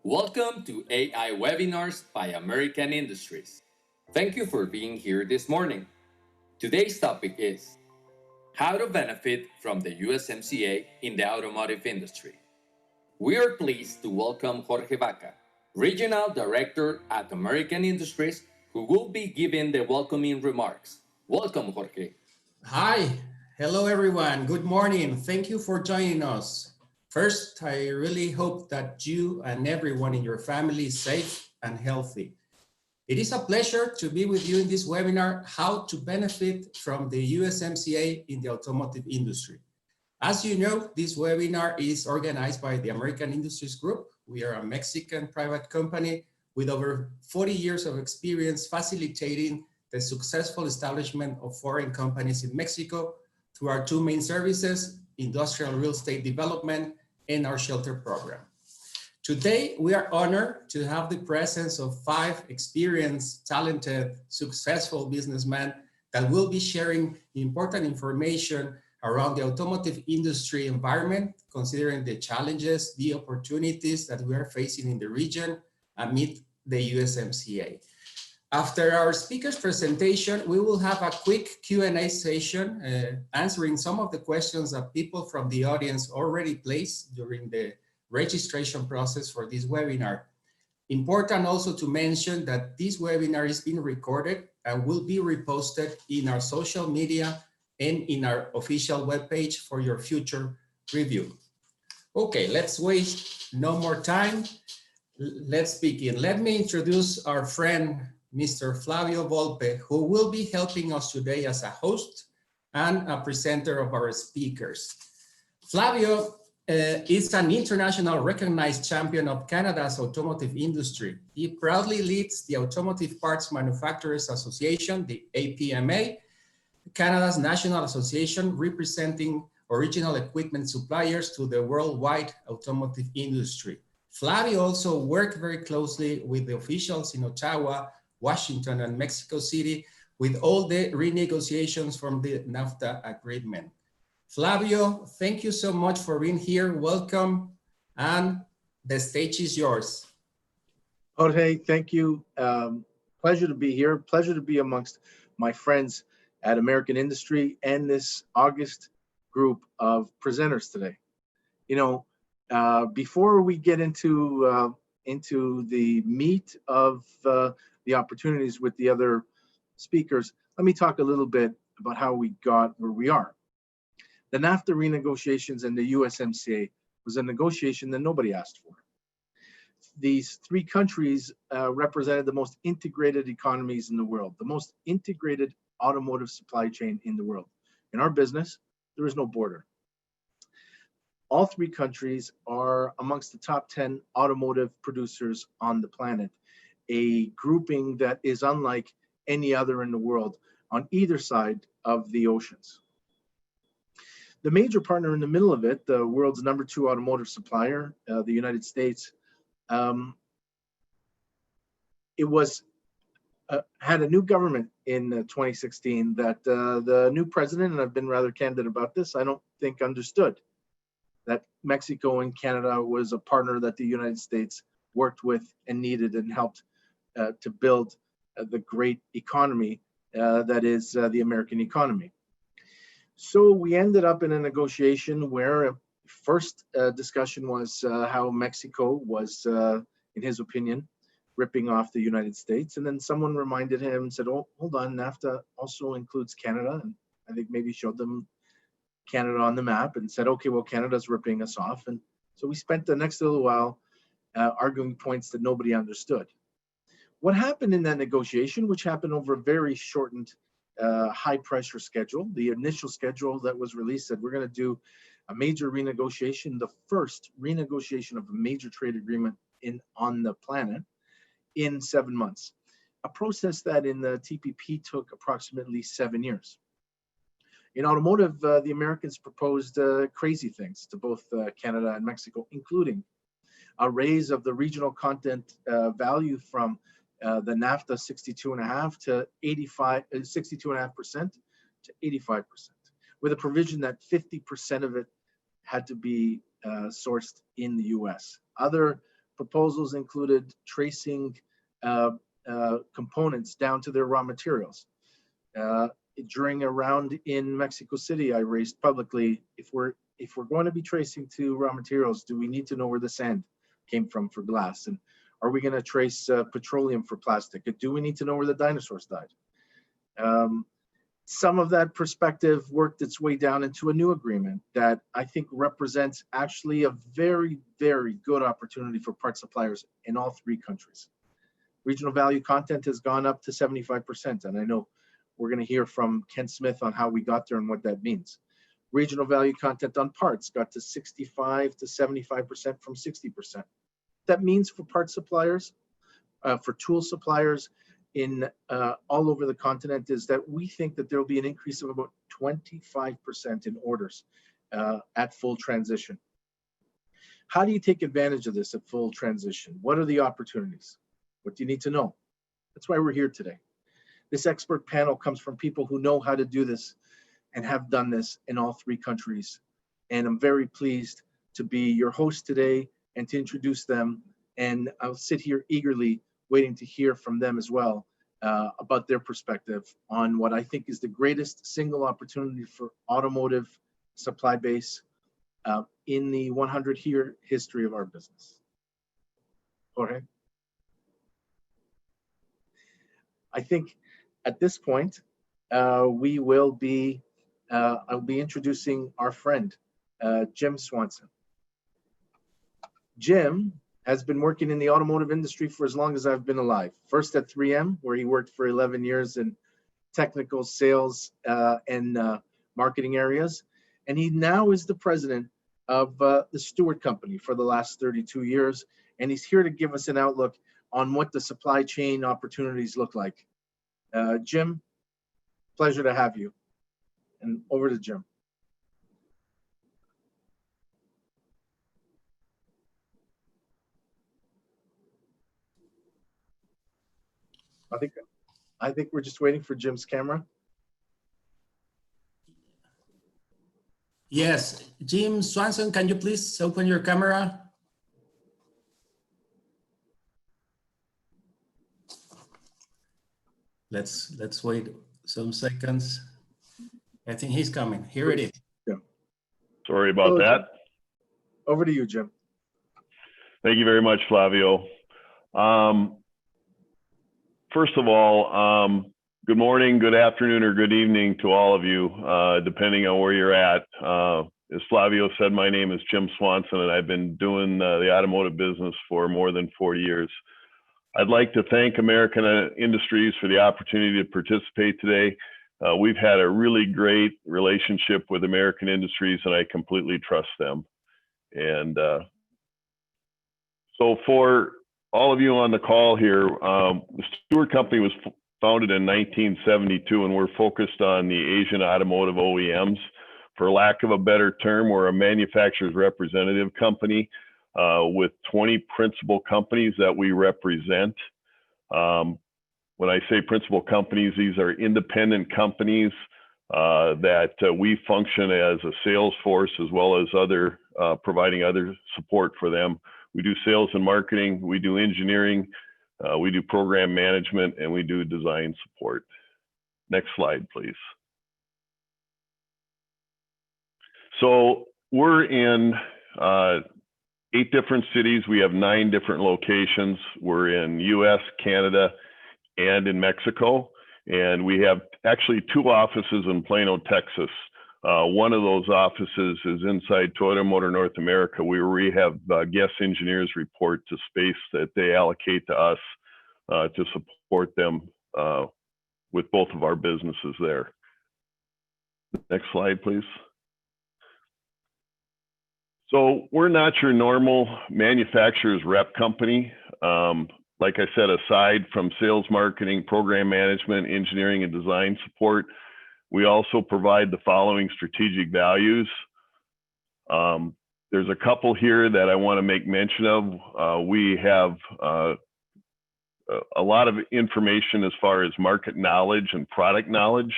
Welcome to AI Webinars by American Industries. Thank you for being here this morning. Today's topic is how to benefit from the USMCA in the automotive industry. We are pleased to welcome Jorge Vaca, Regional Director at American Industries, who will be giving the welcoming remarks. Welcome, Jorge. Hi, hello everyone. Good morning. Thank you for joining us. First, I really hope that you and everyone in your family is safe and healthy. It is a pleasure to be with you in this webinar, How to Benefit from the USMCA in the Automotive Industry. As you know, this webinar is organized by the American Industries Group. We are a Mexican private company with over 40 years of experience facilitating the successful establishment of foreign companies in Mexico through our two main services, industrial real estate development and our shelter program. Today, we are honored to have the presence of 5 experienced, talented, successful businessmen that will be sharing important information around the automotive industry environment, considering the challenges, the opportunities that we are facing in the region amid the USMCA. After our speaker's presentation, we will have a quick Q&A session answering some of the questions that people from the audience already placed during the registration process for this webinar. Important also to mention that this webinar is being recorded and will be reposted in our social media and in our official webpage for your future review. Okay, let's waste no more time. Let's begin. Let me introduce our friend, Mr. Flavio Volpe, who will be helping us today as a host and a presenter of our speakers. Flavio is an international recognized champion of Canada's automotive industry. He proudly leads the Automotive Parts Manufacturers Association, the APMA, Canada's national association representing original equipment suppliers to the worldwide automotive industry. Flavio also worked very closely with the officials in Ottawa, Washington, and Mexico City with all the renegotiations from the NAFTA agreement. Flavio, thank you so much for being here. Welcome, and the stage is yours. Jorge, thank you. Pleasure to be here. Pleasure to be amongst my friends at American Industry and this August group of presenters today. You know, before we get into the meat of the opportunities with the other speakers, let me talk a little bit about how we got where we are. The NAFTA renegotiations and the USMCA was a negotiation that nobody asked for. These 3 countries represented the most integrated economies in the world, the most integrated automotive supply chain in the world. In our business, there is no border. All 3 countries are amongst the top 10 automotive producers on the planet, a grouping that is unlike any other in the world on either side of the oceans. The major partner in the middle of it, the world's #2 automotive supplier, the United States, had a new government in 2016 that the new president, and I've been rather candid about this, I don't think understood that Mexico and Canada was a partner that the United States worked with and needed and helped to build the great economy that is the American economy. So we ended up in a negotiation where first discussion was how Mexico was, in his opinion, ripping off the United States. And then someone reminded him and said, oh, hold on, NAFTA also includes Canada. And I think maybe showed them Canada on the map and said, okay, well, Canada's ripping us off. And so we spent the next little while arguing points that nobody understood. What happened in that negotiation, which happened over a very shortened high pressure schedule, the initial schedule that was released said we're going to do a major renegotiation, the first renegotiation of a major trade agreement on the planet in 7 months, a process that in the TPP took approximately 7 years. In automotive, the Americans proposed crazy things to both Canada and Mexico, including a raise of the regional content value from the NAFTA 62.5% to 62.5% to 85%, with a provision that 50% of it had to be sourced in the US. Other proposals included tracing components down to their raw materials. During a round in Mexico City, I raised publicly, if we're going to be tracing to raw materials, do we need to know where the sand came from for glass? And are we going to trace petroleum for plastic? Do we need to know where the dinosaurs died? Some of that perspective worked its way down into a new agreement that I think represents actually a very, very good opportunity for part suppliers in all three countries. Regional value content has gone up to 75%, and I know we're going to hear from Ken Smith on how we got there and what that means. Regional value content on parts got to 65 to 75% from 60%. That means for part suppliers, for tool suppliers in all over the continent, is that we think that there will be an increase of about 25% in orders at full transition. How do you take advantage of this at full transition? What are the opportunities? What do you need to know? That's why we're here today. This expert panel comes from people who know how to do this and have done this in all three countries. And I'm very pleased to be your host today and to introduce them. And I'll sit here eagerly waiting to hear from them as well about their perspective on what I think is the greatest single opportunity for automotive supply base in the 100-year history of our business. Jorge? I think at this point, I'll be introducing our friend, Jim Swanson. Jim has been working in the automotive industry for as long as I've been alive. First at 3M, where he worked for 11 years in technical sales and marketing areas. And he now is the president of the Stewart Company for the last 32 years. And he's here to give us an outlook on what the supply chain opportunities look like. Jim, pleasure to have you. And over to Jim. I think we're just waiting for Jim's camera. Yes, Jim Swanson, can you please open your camera? Let's wait some seconds. I think he's coming. Here it is. Yeah. Sorry about that. Over to you, Jim. Thank you very much, Flavio. First of all, good morning, good afternoon, or good evening to all of you, depending on where you're at. As Flavio said, my name is Jim Swanson, and I've been doing the automotive business for more than 40 years. I'd like to thank American Industries for the opportunity to participate today. We've had a really great relationship with American Industries, and I completely trust them. And so for all of you on the call here, the Stewart Company was founded in 1972, and we're focused on the Asian automotive OEMs. For lack of a better term, we're a manufacturer's representative company with 20 principal companies that we represent. When I say principal companies, these are independent companies that we function as a sales force, as well as other providing other support for them. We do sales and marketing, we do engineering, we do program management, and we do design support. Next slide, please. So we're in 8 different cities. We have 9 different locations. We're in US, Canada, and in Mexico. And we have actually 2 offices in Plano, Texas. One of those offices is inside Toyota Motor North America, where we have guest engineers report to space that they allocate to us to support them with both of our businesses there. Next slide, please. So we're not your normal manufacturer's rep company. Like I said, aside from sales, marketing, program management, engineering, and design support, we also provide the following strategic values. There's a couple here that I want to make mention of. We have a lot of information as far as market knowledge and product knowledge,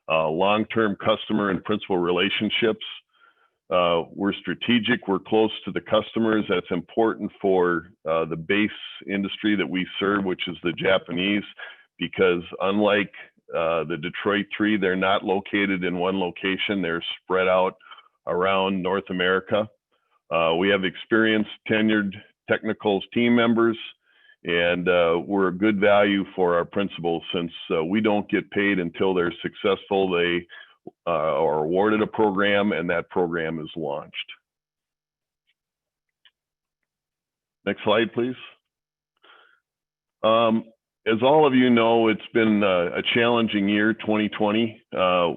long-term customer and principal relationships, We're strategic, we're close to the customers. That's important for the base industry that we serve, which is the Japanese, because unlike the Detroit Three, they're not located in one location. They're spread out around North America. We have experienced, tenured technical team members, and we're a good value for our principals since we don't get paid until they're successful. They are awarded a program and that program is launched. Next slide, please. As all of you know, it's been a challenging year, 2020.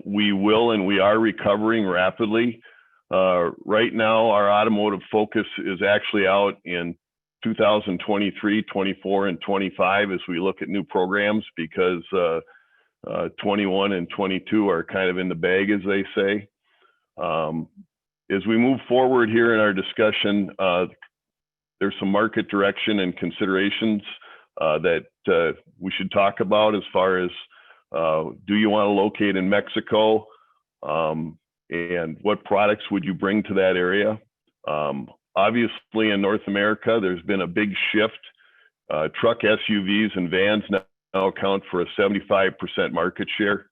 We will and we are recovering rapidly. Right now, our automotive focus is actually out in 2023, 24, and 25 as we look at new programs, because 21 and 22 are kind of in the bag, as they say. As we move forward here in our discussion, there's some market direction and considerations that we should talk about as far as do you want to locate in Mexico, and what products would you bring to that area? Obviously, in North America, there's been a big shift. Truck, SUVs, and vans now account for a 75% market share.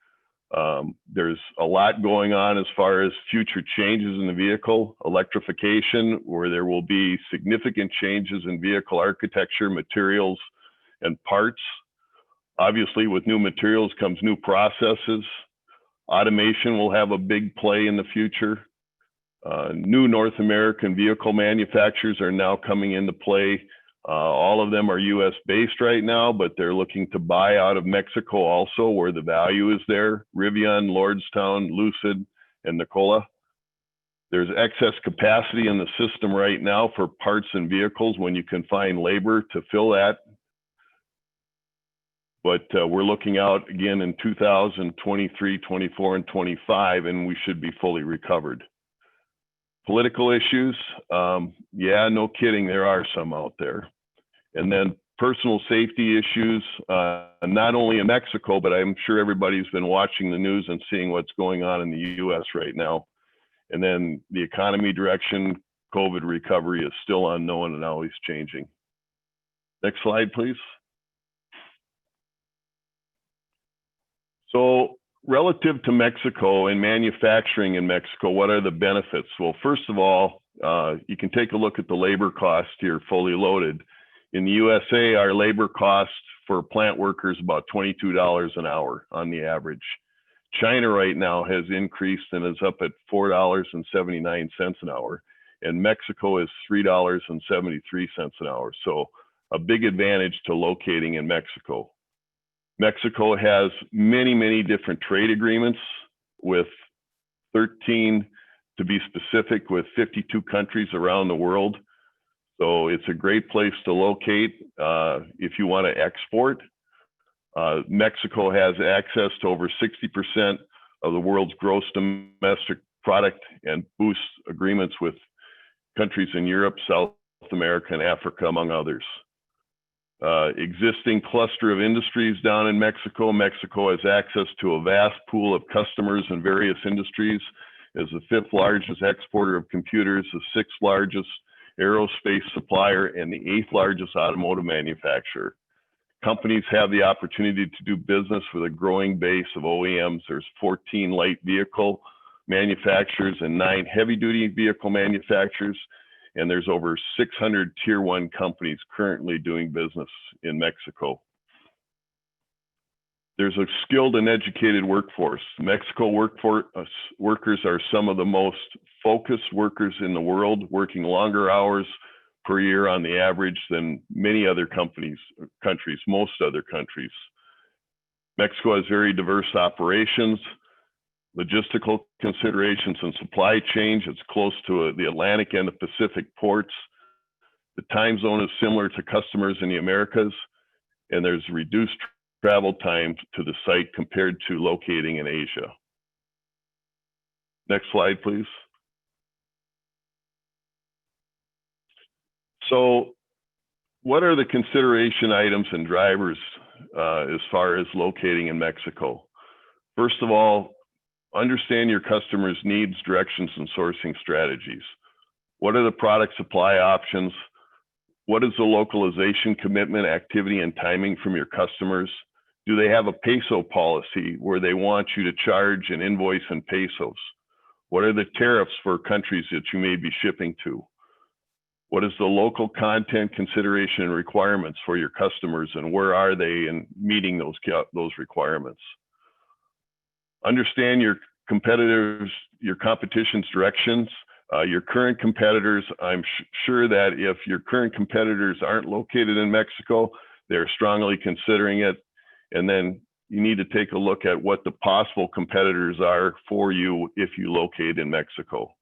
There's a lot going on as far as future changes in the vehicle, electrification, where there will be significant changes in vehicle architecture, materials, and parts. Obviously, with new materials comes new processes. Automation will have a big play in the future. New North American vehicle manufacturers are now coming into play. All of them are US based right now, but they're looking to buy out of Mexico also, where the value is there. Rivian, Lordstown, Lucid, and Nikola. There's excess capacity in the system right now for parts and vehicles when you can find labor to fill that. But we're looking out again in 2023, 24, and 25, and we should be fully recovered. Political issues, yeah, no kidding, there are some out there. And then personal safety issues, not only in Mexico, but I'm sure everybody's been watching the news and seeing what's going on in the US right now. And then the economy direction, COVID recovery is still unknown and always changing. Next slide, please. So relative to Mexico and manufacturing in Mexico, what are the benefits? Well, first of all, you can take a look at the labor cost here, fully loaded. In the USA, our labor cost for plant workers about $22 an hour on the average. China right now has increased and is up at $4.79 an hour, and Mexico is $3.73 an hour. So a big advantage to locating in Mexico. Mexico has many, many different trade agreements with 13, to be specific, with 52 countries around the world. So it's a great place to locate if you want to export. Mexico has access to over 60% of the world's gross domestic product and boosts agreements with countries in Europe, South America, and Africa, among others. Existing cluster of industries down in Mexico. Mexico has access to a vast pool of customers in various industries, as the 5th largest exporter of computers, the 6th largest aerospace supplier, and the 8th largest automotive manufacturer. Companies have the opportunity to do business with a growing base of OEMs. There's 14 light vehicle manufacturers and 9 heavy-duty vehicle manufacturers. And there's over 600 tier 1 companies currently doing business in Mexico. There's a skilled and educated workforce. Mexico workers are some of the most focused workers in the world, working longer hours per year on the average than many other countries, most other countries. Mexico has very diverse operations, logistical considerations, and supply chain. It's close to the Atlantic and the Pacific ports. The time zone is similar to customers in the Americas, and there's reduced travel time to the site compared to locating in Asia. Next slide, please. So what are the consideration items and drivers as far as locating in Mexico? First of all, Understand your customers' needs, directions, and sourcing strategies. What are the product supply options? What is the localization commitment, activity, and timing from your customers? Do they have a peso policy where they want you to charge and invoice in pesos? What are the tariffs for countries that you may be shipping to? What is the local content consideration and requirements for your customers, and where are they in meeting those requirements? Understand your competitors, your competition's directions, your current competitors. I'm sure that if your current competitors aren't located in Mexico, they're strongly considering it. And then you need to take a look at what the possible competitors are for you if you locate in Mexico.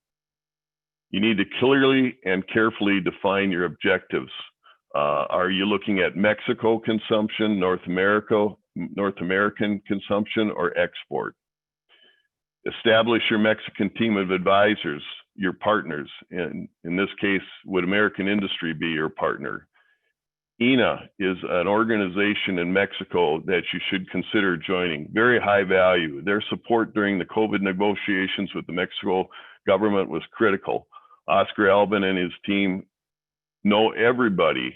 You need to clearly and carefully define your objectives. Are you looking at Mexico consumption, North American consumption, or export? Establish your Mexican team of advisors, your partners. In this case, would American Industry be your partner? INA is an organization in Mexico that you should consider joining. Very high value. Their support during the COVID negotiations with the Mexico government was critical. Oscar Albin and his team know everybody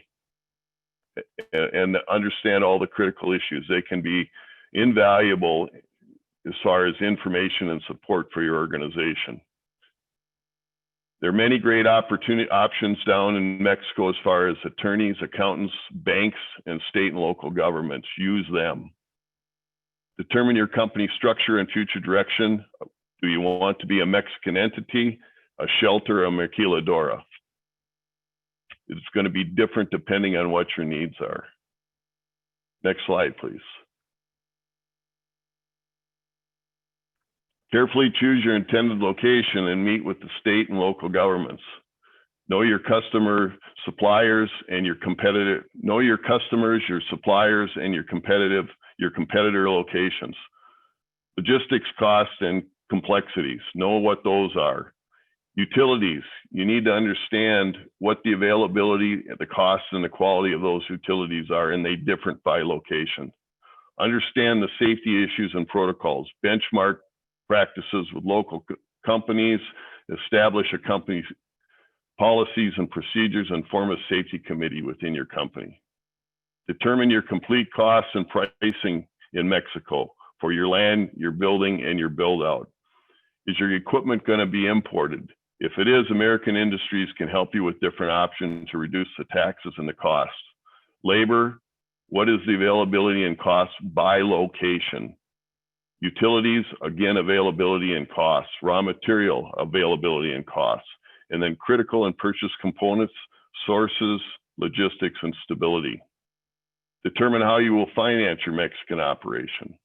and understand all the critical issues. They can be invaluable as far as information and support for your organization. There are many great options down in Mexico as far as attorneys, accountants, banks, and state and local governments. Use them. Determine your company structure and future direction. Do you want to be a Mexican entity, a shelter, a maquiladora? It's going to be different depending on what your needs are. Next slide, please. Carefully choose your intended location and meet with the state and local governments. Know your customer, suppliers, and your competitor. Know your customers, your suppliers, and your competitor locations. Logistics costs and complexities. Know what those are. Utilities. You need to understand what the availability, the cost, and the quality of those utilities are, and they differ by location. Understand the safety issues and protocols. Benchmark practices with local companies, establish a company's policies and procedures, and form a safety committee within your company. Determine your complete costs and pricing in Mexico for your land, your building, and your build out. Is your equipment going to be imported? If it is, American Industries can help you with different options to reduce the taxes and the costs. Labor, what is the availability and cost by location? Utilities, again, availability and costs. Raw material availability and costs. And then critical and purchase components, sources, logistics, and stability. Determine how you will finance your Mexican operation.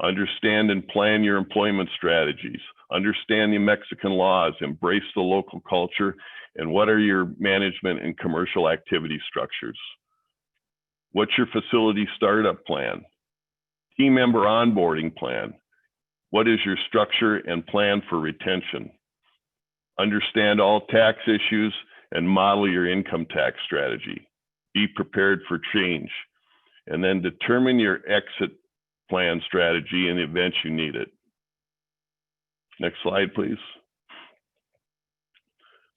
Understand and plan your employment strategies. Understand the Mexican laws, embrace the local culture, and what are your management and commercial activity structures? What's your facility startup plan? Team member onboarding plan. What is your structure and plan for retention? Understand all tax issues and model your income tax strategy. Be prepared for change. And then determine your exit plan strategy in the event you need it. Next slide, please.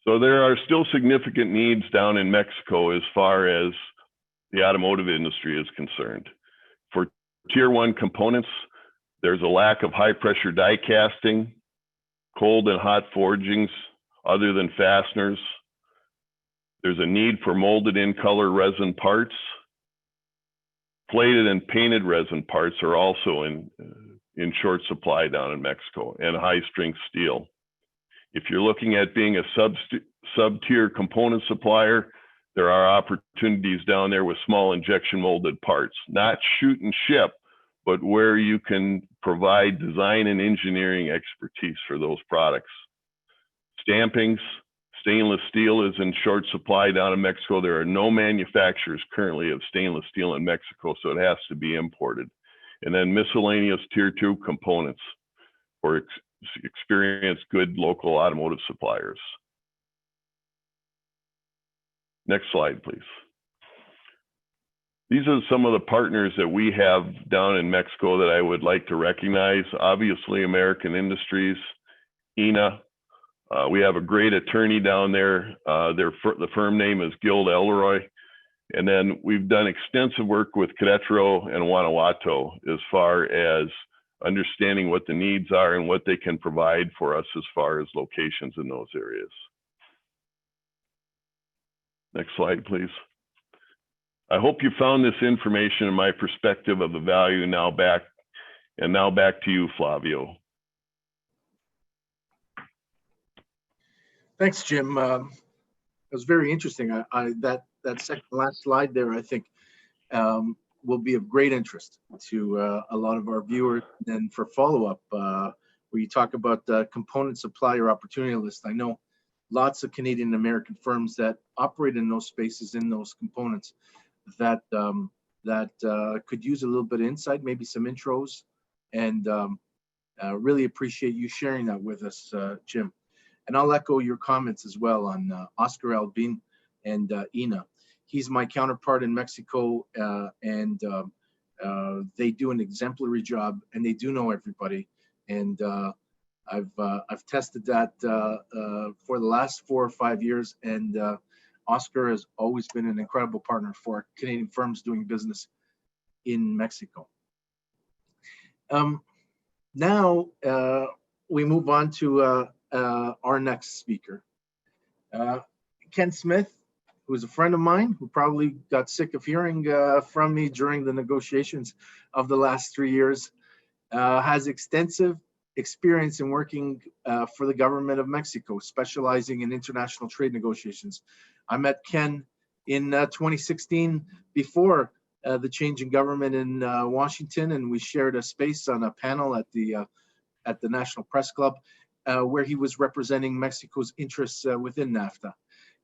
So there are still significant needs down in Mexico as far as the automotive industry is concerned. For Tier 1 components, there's a lack of high pressure die casting, cold and hot forgings other than fasteners. There's a need for molded in color resin parts. Plated and painted resin parts are also in short supply down in Mexico, and high strength steel. If you're looking at being a sub-tier component supplier, there are opportunities down there with small injection molded parts, not shoot and ship, but where you can provide design and engineering expertise for those products. Stampings, stainless steel is in short supply down in Mexico. There are no manufacturers currently of stainless steel in Mexico, so it has to be imported. And then miscellaneous Tier 2 components for experienced good local automotive suppliers. Next slide, please. These are some of the partners that we have down in Mexico that I would like to recognize. Obviously, American Industries, INA. We have a great attorney down there. The firm name is Guild Elroy. And then we've done extensive work with Querétaro and Guanajuato as far as understanding what the needs are and what they can provide for us as far as locations in those areas. Next slide, please. I hope you found this information and my perspective of the value now back to you, Flavio. Thanks, Jim. It was very interesting. That second last slide there, I think, will be of great interest to a lot of our viewers. And for follow-up, where you talk about the component supplier opportunity list, I know lots of Canadian American firms that operate in those spaces, in those components, that could use a little bit of insight, maybe some intros, and really appreciate you sharing that with us, Jim. And I'll echo your comments as well on Oscar Albin and INA. He's my counterpart in Mexico, and they do an exemplary job, and they do know everybody. And I've tested that for the last 4 or 5 years, and Oscar has always been an incredible partner for Canadian firms doing business in Mexico. Now we move on to our next speaker, Ken Smith, who is a friend of mine, who probably got sick of hearing from me during the negotiations of the last 3 years, has extensive experience in working for the government of Mexico, specializing in international trade negotiations. I met Ken in 2016 before the change in government in Washington, and we shared a space on a panel at the National Press Club, where he was representing Mexico's interests within NAFTA.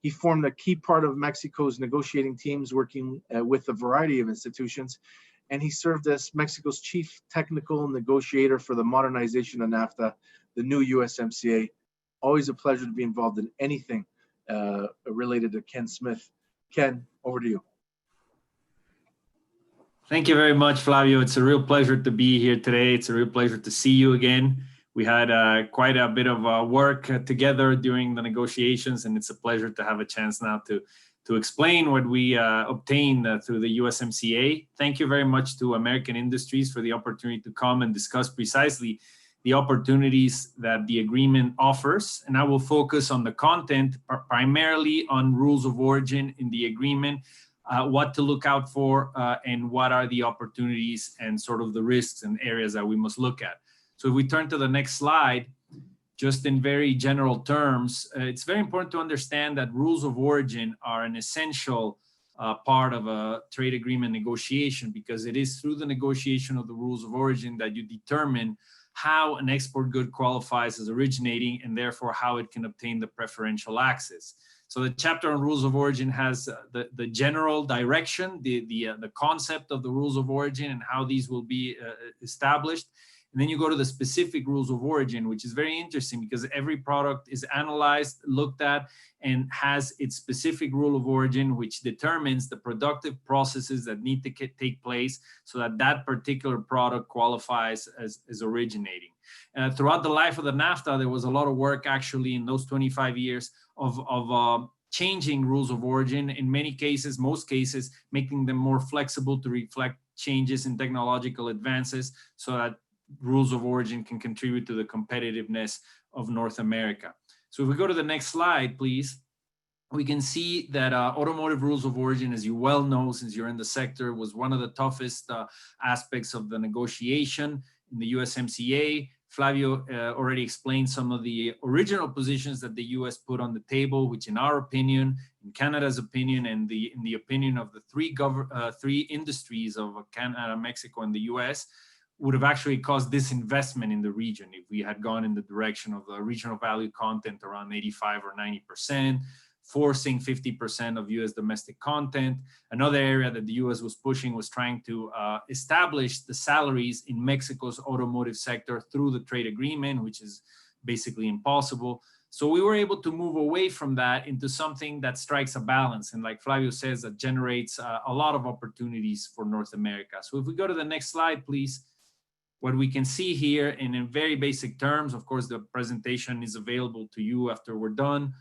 He formed a key part of Mexico's negotiating teams, working with a variety of institutions, and he served as Mexico's chief technical negotiator for the modernization of NAFTA, the new USMCA. Always a pleasure to be involved in anything related to Ken Smith. Ken, over to you. Thank you very much, Flavio. It's a real pleasure to be here today. It's a real pleasure to see you again. We had quite a bit of work together during the negotiations, and it's a pleasure to have a chance now to explain what we obtained through the USMCA. Thank you very much to American Industries for the opportunity to come and discuss precisely the opportunities that the agreement offers. And I will focus on the content, primarily on rules of origin in the agreement, what to look out for, and what are the opportunities and sort of the risks and areas that we must look at. So if we turn to the next slide, just in very general terms, it's very important to understand that rules of origin are an essential part of a trade agreement negotiation, because it is through the negotiation of the rules of origin that you determine how an export good qualifies as originating, and therefore how it can obtain the preferential access. So the chapter on rules of origin has the general direction, the concept of the rules of origin and how these will be established. And then you go to the specific rules of origin, which is very interesting because every product is analyzed, looked at, and has its specific rule of origin, which determines the productive processes that need to take place so that that particular product qualifies as originating. Throughout the life of the NAFTA, there was a lot of work actually in those 25 years of changing rules of origin, in many cases, most cases, making them more flexible to reflect changes in technological advances so that rules of origin can contribute to the competitiveness of North America. So if we go to the next slide, please, we can see that automotive rules of origin, as you well know, since you're in the sector, was one of the toughest aspects of the negotiation in the USMCA. Flavio already explained some of the original positions that the US put on the table, which in our opinion, in Canada's opinion, and in the opinion of the three industries of Canada, Mexico, and the US, would have actually caused disinvestment in the region if we had gone in the direction of the regional value content around 85 or 90%, forcing 50% of US domestic content. Another area that the US was pushing was trying to establish the salaries in Mexico's automotive sector through the trade agreement, which is basically impossible. So we were able to move away from that into something that strikes a balance. And like Flavio says, that generates a lot of opportunities for North America. So if we go to the next slide, please. What we can see here, and in very basic terms, of course, the presentation is available to you after we're done.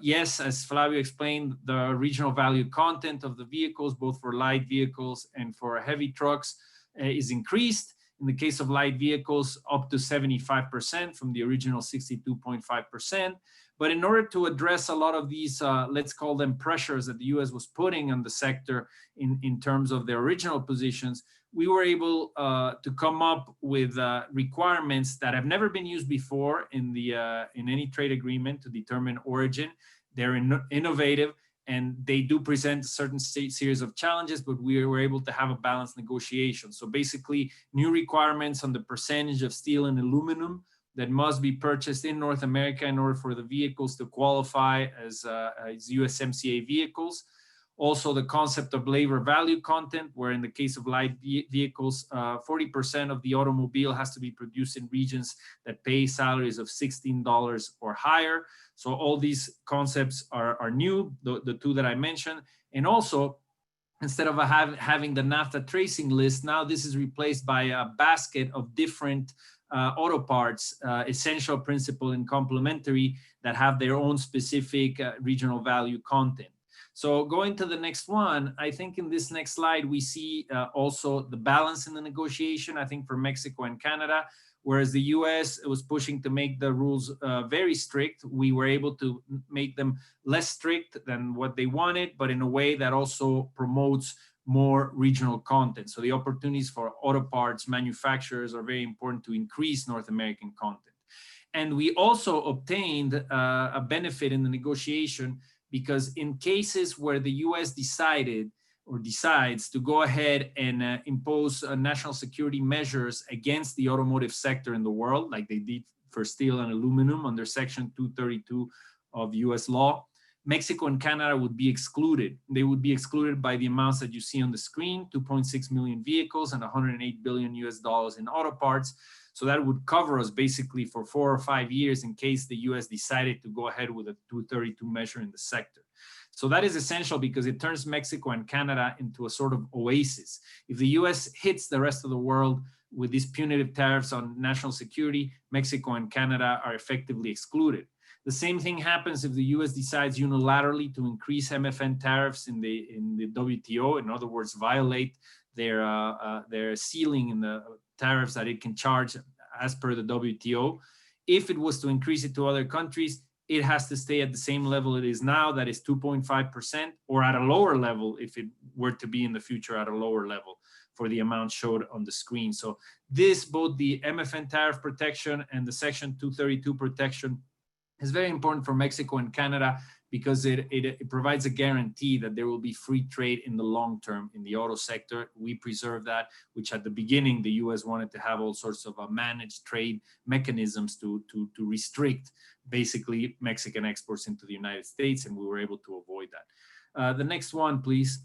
Yes, as Flavio explained, the regional value content of the vehicles, both for light vehicles and for heavy trucks, is increased. In the case of light vehicles, up to 75% from the original 62.5%. But in order to address a lot of these, let's call them pressures that the US was putting on the sector in terms of their original positions, we were able to come up with requirements that have never been used before in any trade agreement to determine origin. They're innovative, and they do present a certain series of challenges, but we were able to have a balanced negotiation. So basically, new requirements on the percentage of steel and aluminum that must be purchased in North America in order for the vehicles to qualify as USMCA vehicles. Also, the concept of labor value content, where in the case of light vehicles, 40% of the automobile has to be produced in regions that pay salaries of $16 or higher. So all these concepts are new, the two that I mentioned. And also, instead of having the NAFTA tracing list, now this is replaced by a basket of different auto parts, essential, principal, and complementary, that have their own specific regional value content. So going to the next one, I think in this next slide, we see also the balance in the negotiation, I think, for Mexico and Canada. Whereas the US was pushing to make the rules very strict, we were able to make them less strict than what they wanted, but in a way that also promotes more regional content. So the opportunities for auto parts manufacturers are very important to increase North American content. And we also obtained a benefit in the negotiation, because in cases where the US decided or decides to go ahead and impose national security measures against the automotive sector in the world, like they did for steel and aluminum under Section 232 of US law, Mexico and Canada would be excluded. They would be excluded by the amounts that you see on the screen, 2.6 million vehicles and 108 billion US dollars in auto parts. So that would cover us basically for 4 or 5 years in case the US decided to go ahead with a 232 measure in the sector. So that is essential because it turns Mexico and Canada into a sort of oasis. If the US hits the rest of the world with these punitive tariffs on national security, Mexico and Canada are effectively excluded. The same thing happens if the US decides unilaterally to increase MFN tariffs in the WTO, in other words, violate their ceiling in the tariffs that it can charge as per the WTO. If it was to increase it to other countries, it has to stay at the same level it is now, that is 2.5%, or at a lower level if it were to be in the future at a lower level for the amount showed on the screen. So this, both the MFN tariff protection and the Section 232 protection, is very important for Mexico and Canada because it provides a guarantee that there will be free trade in the long term in the auto sector. We preserve that, which at the beginning, the US wanted to have all sorts of managed trade mechanisms to restrict basically Mexican exports into the United States, and we were able to avoid that. The next one, please.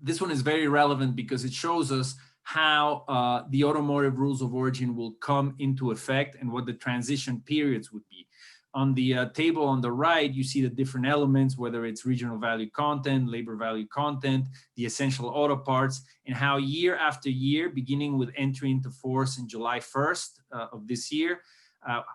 This one is very relevant because it shows us how the automotive rules of origin will come into effect and what the transition periods would be. On the table on the right, you see the different elements, whether it's regional value content, labor value content, the essential auto parts, and how year after year, beginning with entry into force in July 1st of this year,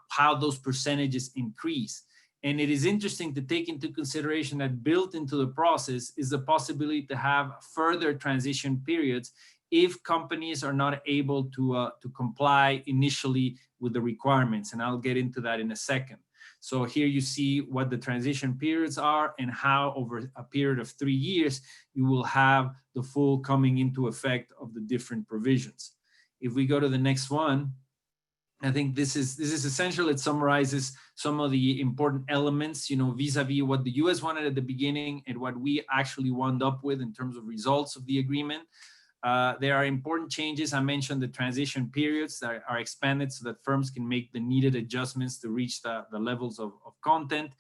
how those percentages increase. And it is interesting to take into consideration that built into the process is the possibility to have further transition periods if companies are not able to comply initially with the requirements. And I'll get into that in a second. So here you see what the transition periods are and how over a period of 3 years, you will have the full coming into effect of the different provisions. If we go to the next one, I think this is essential. It summarizes some of the important elements, vis-a-vis what the US wanted at the beginning and what we actually wound up with in terms of results of the agreement. There are important changes. I mentioned the transition periods that are expanded so that firms can make the needed adjustments to reach the levels of content.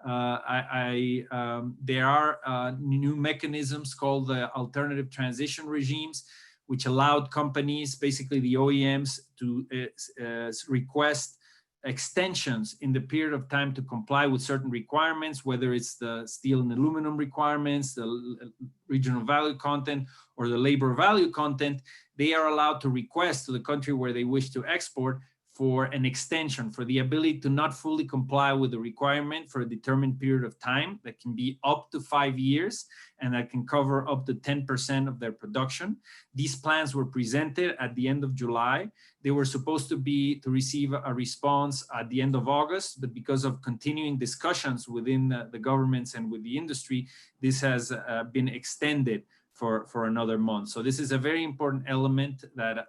There are new mechanisms called the alternative transition regimes, which allowed companies, basically the OEMs, to request extensions in the period of time to comply with certain requirements, whether it's the steel and aluminum requirements, the regional value content, or the labor value content, they are allowed to request to the country where they wish to export for an extension, for the ability to not fully comply with the requirement for a determined period of time that can be up to 5 years and that can cover up to 10% of their production. These plans were presented at the end of July. They were supposed to receive a response at the end of August, but because of continuing discussions within the governments and with the industry, this has been extended for another month. So this is a very important element that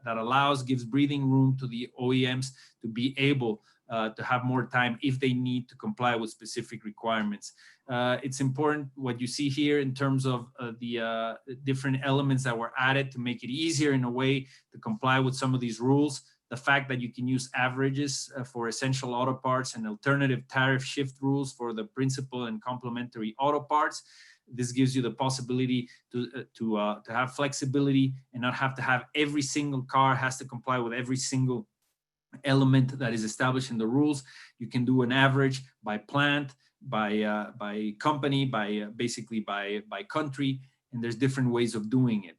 gives breathing room to the OEMs to be able to have more time if they need to comply with specific requirements. It's important what you see here in terms of the different elements that were added to make it easier in a way to comply with some of these rules. The fact that you can use averages for essential auto parts and alternative tariff shift rules for the principal and complementary auto parts. This gives you the possibility to have flexibility and not have to have every single car has to comply with every single element that is established in the rules. You can do an average by plant, by company, basically by country, and there's different ways of doing it.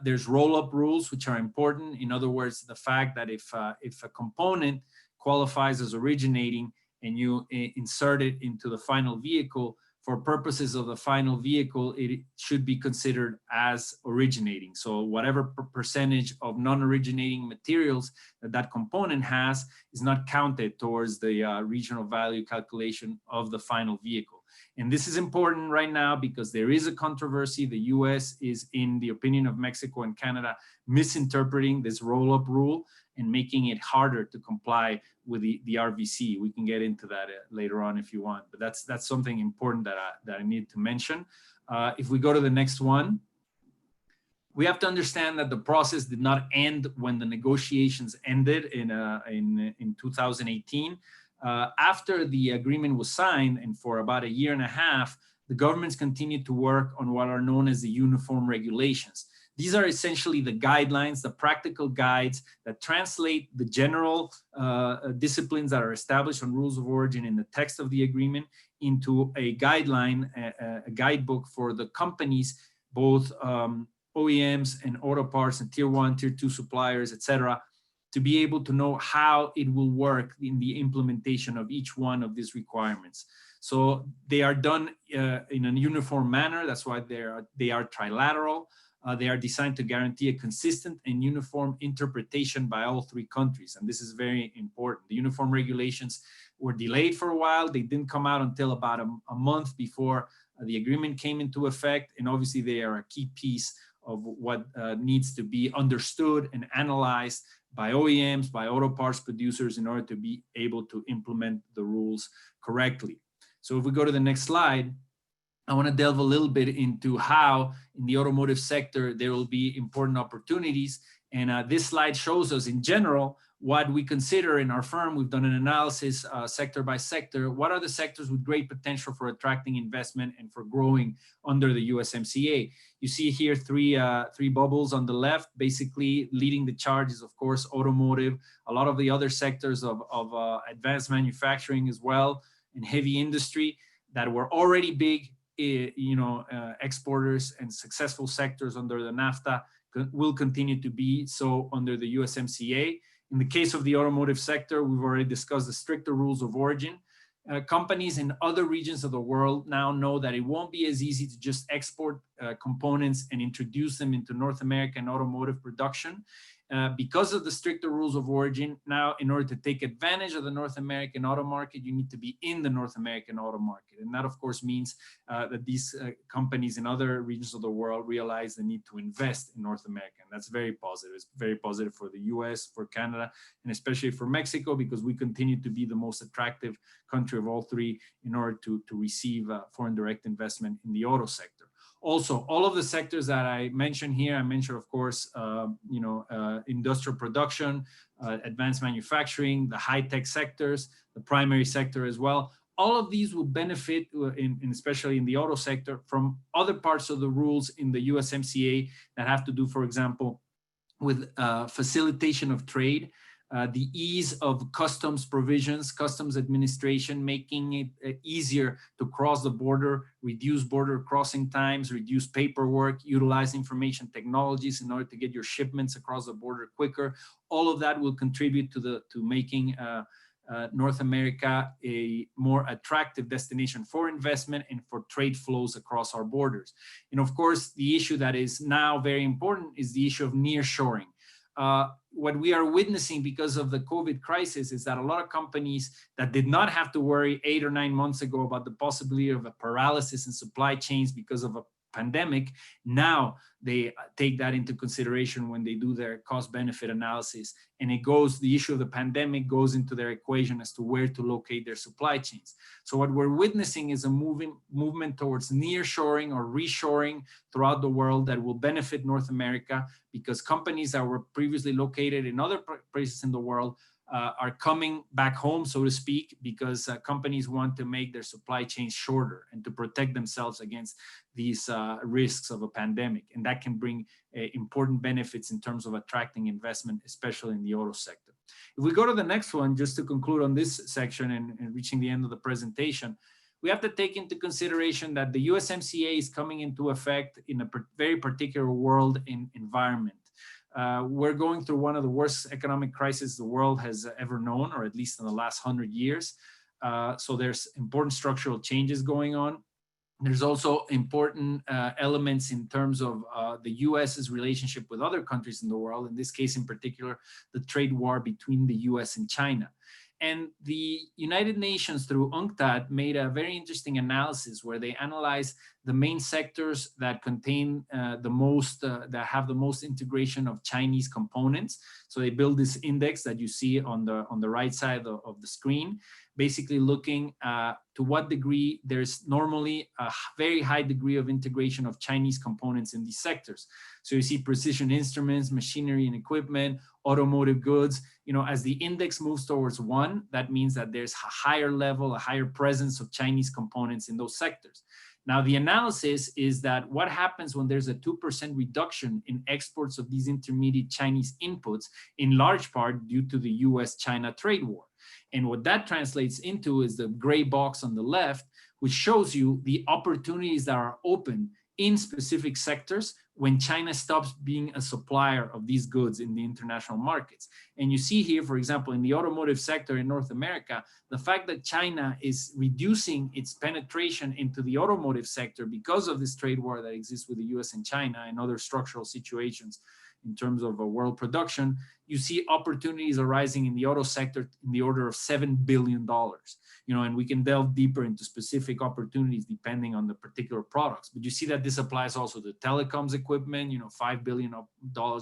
There's roll-up rules, which are important. In other words, the fact that if a component qualifies as originating and you insert it into the final vehicle, for purposes of the final vehicle, it should be considered as originating. So whatever percentage of non-originating materials that component has is not counted towards the regional value calculation of the final vehicle. And this is important right now because there is a controversy. The US is, in the opinion of Mexico and Canada, misinterpreting this roll-up rule and making it harder to comply with the RVC. We can get into that later on if you want, but that's something important that I need to mention. If we go to the next one, we have to understand that the process did not end when the negotiations ended in 2018. After the agreement was signed, and for about a year and a half, the governments continued to work on what are known as the uniform regulations. These are essentially the guidelines, the practical guides that translate the general disciplines that are established on rules of origin in the text of the agreement into a guideline, a guidebook for the companies, both OEMs and auto parts and tier 1, tier 2 suppliers, etc., to be able to know how it will work in the implementation of each one of these requirements. So they are done in a uniform manner. That's why they are trilateral. They are designed to guarantee a consistent and uniform interpretation by all three countries. And this is very important. The uniform regulations were delayed for a while. They didn't come out until about a month before the agreement came into effect. And obviously they are a key piece of what needs to be understood and analyzed by OEMs, by auto parts producers in order to be able to implement the rules correctly. So if we go to the next slide, I want to delve a little bit into how in the automotive sector there will be important opportunities. And this slide shows us in general what we consider in our firm. We've done an analysis sector by sector. What are the sectors with great potential for attracting investment and for growing under the USMCA? You see here three bubbles on the left. Basically leading the charge is, of course, automotive. A lot of the other sectors of advanced manufacturing as well, and heavy industry that were already big exporters and successful sectors under the NAFTA will continue to be so under the USMCA. In the case of the automotive sector, we've already discussed the stricter rules of origin. Companies in other regions of the world now know that it won't be as easy to just export components and introduce them into North American automotive production. Because of the stricter rules of origin, now in order to take advantage of the North American auto market, you need to be in the North American auto market. And that, of course, means that these companies in other regions of the world realize the need to invest in North America. And that's very positive. It's very positive for the US, for Canada, and especially for Mexico, because we continue to be the most attractive country of all three in order to receive foreign direct investment in the auto sector. Also, all of the sectors that I mentioned here, I mentioned, of course, industrial production, advanced manufacturing, the high-tech sectors, the primary sector as well. All of these will benefit, especially in the auto sector, from other parts of the rules in the USMCA that have to do, for example, with facilitation of trade. the ease of customs provisions, customs administration, making it easier to cross the border, reduce border crossing times, reduce paperwork, utilize information technologies in order to get your shipments across the border quicker. All of that will contribute to making North America a more attractive destination for investment and for trade flows across our borders. And of course, the issue that is now very important is the issue of nearshoring. What we are witnessing because of the COVID crisis is that a lot of companies that did not have to worry 8 or 9 months ago about the possibility of a paralysis in supply chains because of a pandemic, now they take that into consideration when they do their cost-benefit analysis, and the issue of the pandemic goes into their equation as to where to locate their supply chains. So what we're witnessing is a movement towards nearshoring or reshoring throughout the world that will benefit North America, because companies that were previously located in other places in the world are coming back home, so to speak, because companies want to make their supply chains shorter and to protect themselves against these risks of a pandemic. And that can bring important benefits in terms of attracting investment, especially in the auto sector. If we go to the next one, just to conclude on this section and reaching the end of the presentation, we have to take into consideration that the USMCA is coming into effect in a very particular world environment. We're going through one of the worst economic crises the world has ever known, or at least in the last 100 years. So there's important structural changes going on. There's also important elements in terms of the US's relationship with other countries in the world, in this case in particular, the trade war between the US and China. And the United Nations, through UNCTAD, made a very interesting analysis where they analyzed the main sectors that contain that have the most integration of Chinese components. So they build this index that you see on the right side of the screen, basically looking to what degree there's normally a very high degree of integration of Chinese components in these sectors. So you see precision instruments, machinery and equipment, automotive goods. As the index moves towards 1, that means that there's a higher level, a higher presence of Chinese components in those sectors. Now, the analysis is that what happens when there's a 2% reduction in exports of these intermediate Chinese inputs, in large part due to the US-China trade war. And what that translates into is the gray box on the left, which shows you the opportunities that are open in specific sectors when China stops being a supplier of these goods in the international markets. And you see here, for example, in the automotive sector in North America, the fact that China is reducing its penetration into the automotive sector because of this trade war that exists with the US and China and other structural situations in terms of world production, you see opportunities arising in the auto sector in the order of $7 billion. And we can delve deeper into specific opportunities depending on the particular products. But you see that this applies also to telecoms equipment, $5 billion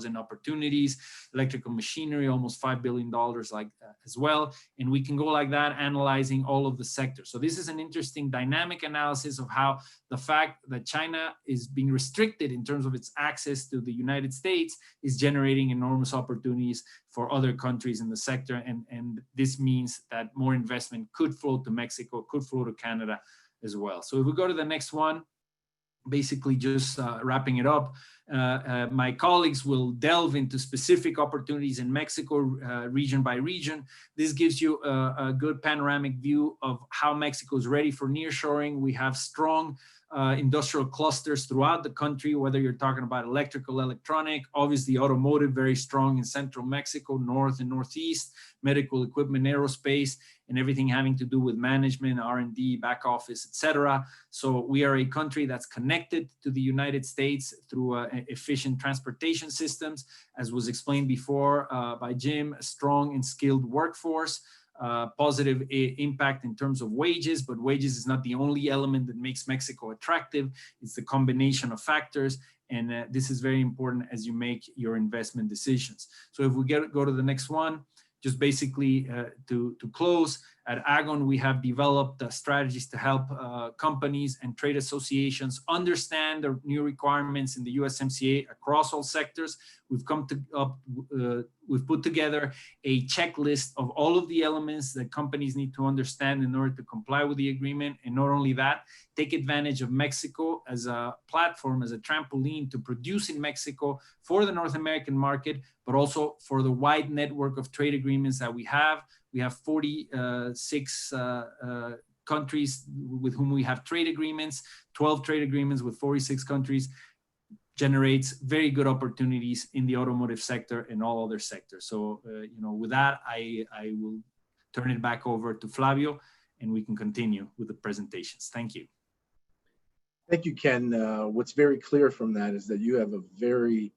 in opportunities, electrical machinery, almost $5 billion as well. And we can go like that, analyzing all of the sectors. So this is an interesting dynamic analysis of how the fact that China is being restricted in terms of its access to the United States is generating enormous opportunities for other countries in the sector. And this means that more investment could flow to Mexico, could flow to Canada as well. So if we go to the next one, basically just wrapping it up, my colleagues will delve into specific opportunities in Mexico region by region. This gives you a good panoramic view of how Mexico is ready for nearshoring. We have strong industrial clusters throughout the country, whether you're talking about electrical, electronic, obviously automotive, very strong in central Mexico, north and northeast, medical equipment, aerospace, and everything having to do with management, R&D, back office, etc. So we are a country that's connected to the United States through efficient transportation systems, as was explained before by Jim, a strong and skilled workforce, positive impact in terms of wages, but wages is not the only element that makes Mexico attractive. It's the combination of factors, and this is very important as you make your investment decisions. So if we go to the next one, just basically to close, At Agon, we have developed strategies to help companies and trade associations understand the new requirements in the USMCA across all sectors. We've we've put together a checklist of all of the elements that companies need to understand in order to comply with the agreement. And not only that, take advantage of Mexico as a platform, as a trampoline to produce in Mexico for the North American market, but also for the wide network of trade agreements that we have. We have 46 countries with whom we have trade agreements, 12 trade agreements with 46 countries, generates very good opportunities in the automotive sector and all other sectors. So, with that, I will turn it back over to Flavio, and we can continue with the presentations. Thank you. Thank you, Ken. What's very clear from that is that you have a very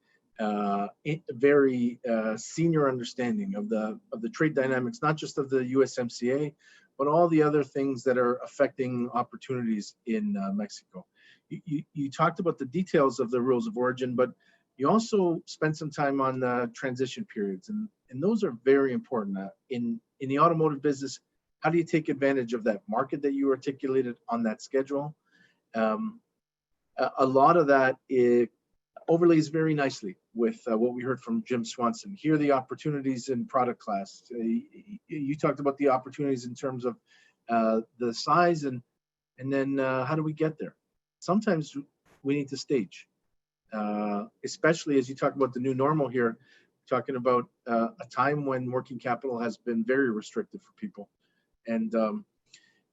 senior understanding of the trade dynamics, not just of the USMCA, but all the other things that are affecting opportunities in Mexico. You talked about the details of the rules of origin, but you also spent some time on the transition periods, and those are very important. In the automotive business, how do you take advantage of that market that you articulated on that schedule? A lot of that overlays very nicely with what we heard from Jim Swanson. Here are the opportunities in product class. You talked about the opportunities in terms of the size and then how do we get there? Sometimes we need to stage, especially as you talk about the new normal here, talking about a time when working capital has been very restricted for people. And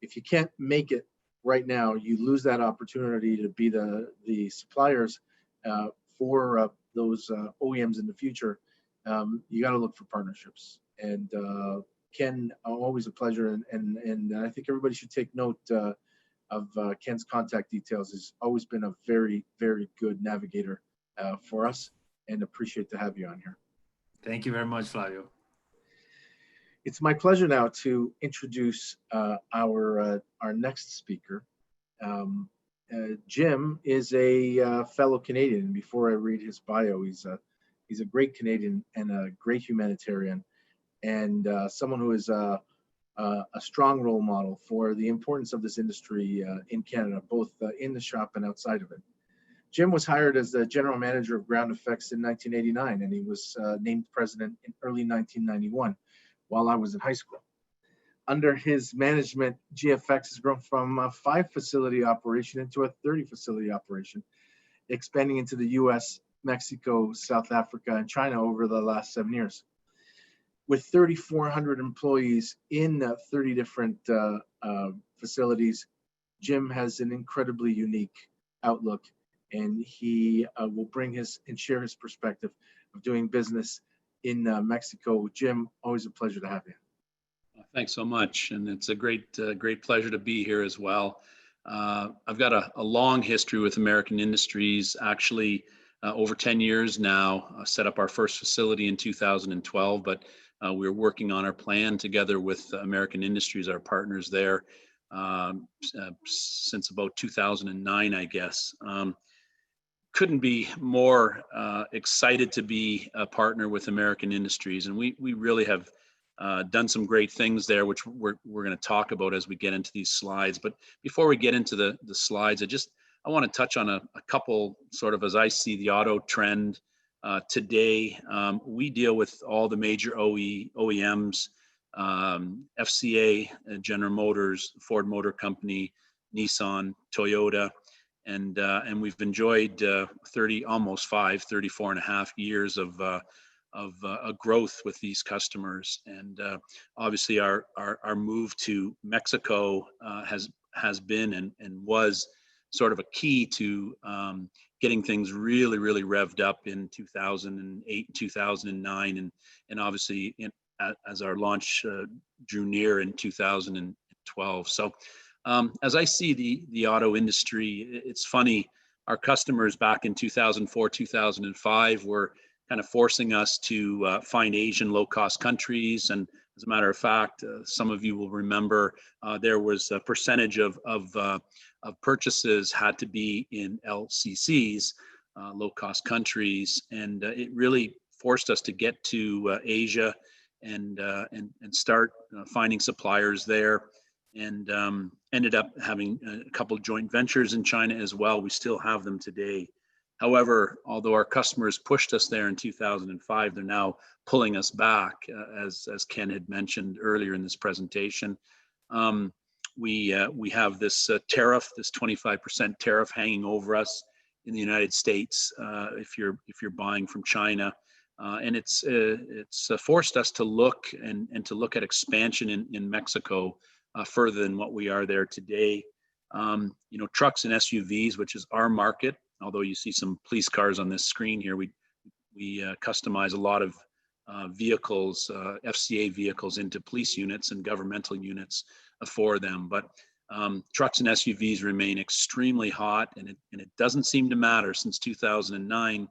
if you can't make it right now, you lose that opportunity to be the suppliers for those OEMs in the future. You got to look for partnerships. And Ken, always a pleasure. And I think everybody should take note of Ken's contact details. He's always been a very, very good navigator for us, and appreciate to have you on here. Thank you very much, Flavio. It's my pleasure now to introduce our next speaker. Jim is a fellow Canadian. Before I read his bio, he's a great Canadian and a great humanitarian, and someone who is a strong role model for the importance of this industry in Canada, both in the shop and outside of it. Jim was hired as the general manager of Ground Effects in 1989, and he was named president in early 1991 while I was in high school. Under his management, GFX has grown from a 5-facility operation into a 30-facility operation, expanding into the US, Mexico, South Africa, and China over the last 7 years. With 3,400 employees in 30 different facilities, Jim has an incredibly unique outlook, and he will bring and share his perspective of doing business in Mexico. Jim, always a pleasure to have you. Thanks so much, and it's a great pleasure to be here as well. I've got a long history with American Industries, actually over 10 years now. I set up our first facility in 2012, but we were working on our plan together with American Industries, our partners there, since about 2009, I guess. Couldn't be more excited to be a partner with American Industries, and we really have done some great things there, which we're going to talk about as we get into these slides. But before we get into the slides, I want to touch on a couple, sort of as I see the auto trend today. We deal with all the major OEMs, FCA, General Motors, Ford Motor Company, Nissan, Toyota, and we've enjoyed 34 and a half years of a growth with these customers. And obviously our move to Mexico has been and was sort of a key to getting things really, really revved up in 2008, 2009, and obviously as our launch drew near in 2012. So as I see the auto industry, it's funny, our customers back in 2004, 2005 were kind of forcing us to find Asian low-cost countries. And as a matter of fact, some of you will remember there was a percentage of purchases had to be in LCCs, low-cost countries. And it really forced us to get to Asia and start finding suppliers there, and ended up having a couple of joint ventures in China as well. We still have them today. However, although our customers pushed us there in 2005, they're now pulling us back, as Ken had mentioned earlier in this presentation. We have this tariff, this 25% tariff hanging over us in the United States if you're buying from China, and it's forced us to look and to look at expansion in Mexico further than what we are there today. Trucks and SUVs, which is our market. Although you see some police cars on this screen here, we customize a lot of vehicles, FCA vehicles, into police units and governmental units for them. But trucks and SUVs remain extremely hot, and it doesn't seem to matter since 2009.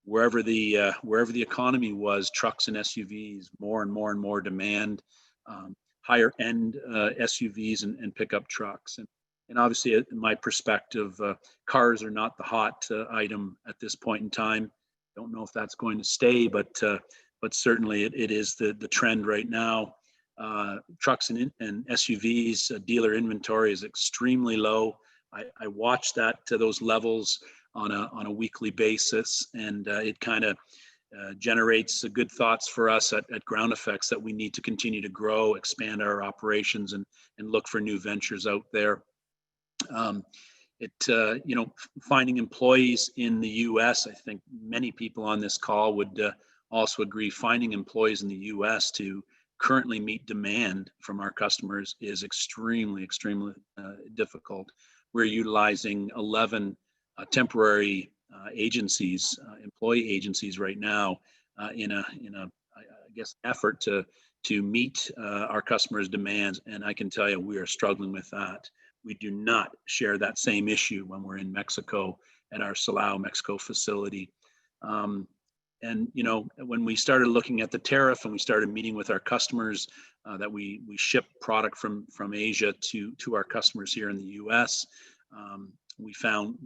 Wherever the economy was, trucks and SUVs, more and more demand, higher end SUVs and pickup trucks. And obviously, in my perspective, cars are not the hot item at this point in time. Don't know if that's going to stay, but certainly it is the trend right now. Trucks and SUVs, dealer inventory is extremely low. I watch those levels on a weekly basis, and it kind of generates good thoughts for us at Ground Effects that we need to continue to grow, expand our operations, and look for new ventures out there. Finding employees in the U.S., I think many people on this call would also agree, finding employees in the U.S. to currently meet demand from our customers is extremely difficult. We're utilizing 11 temporary agencies, employee agencies right now in a effort to meet our customers' demands, and I can tell you we are struggling with that. We do not share that same issue when we're in Mexico at our Silao, Mexico facility. And when we started looking at the tariff and we started meeting with our customers that we ship product from Asia to our customers here in the U.S., we found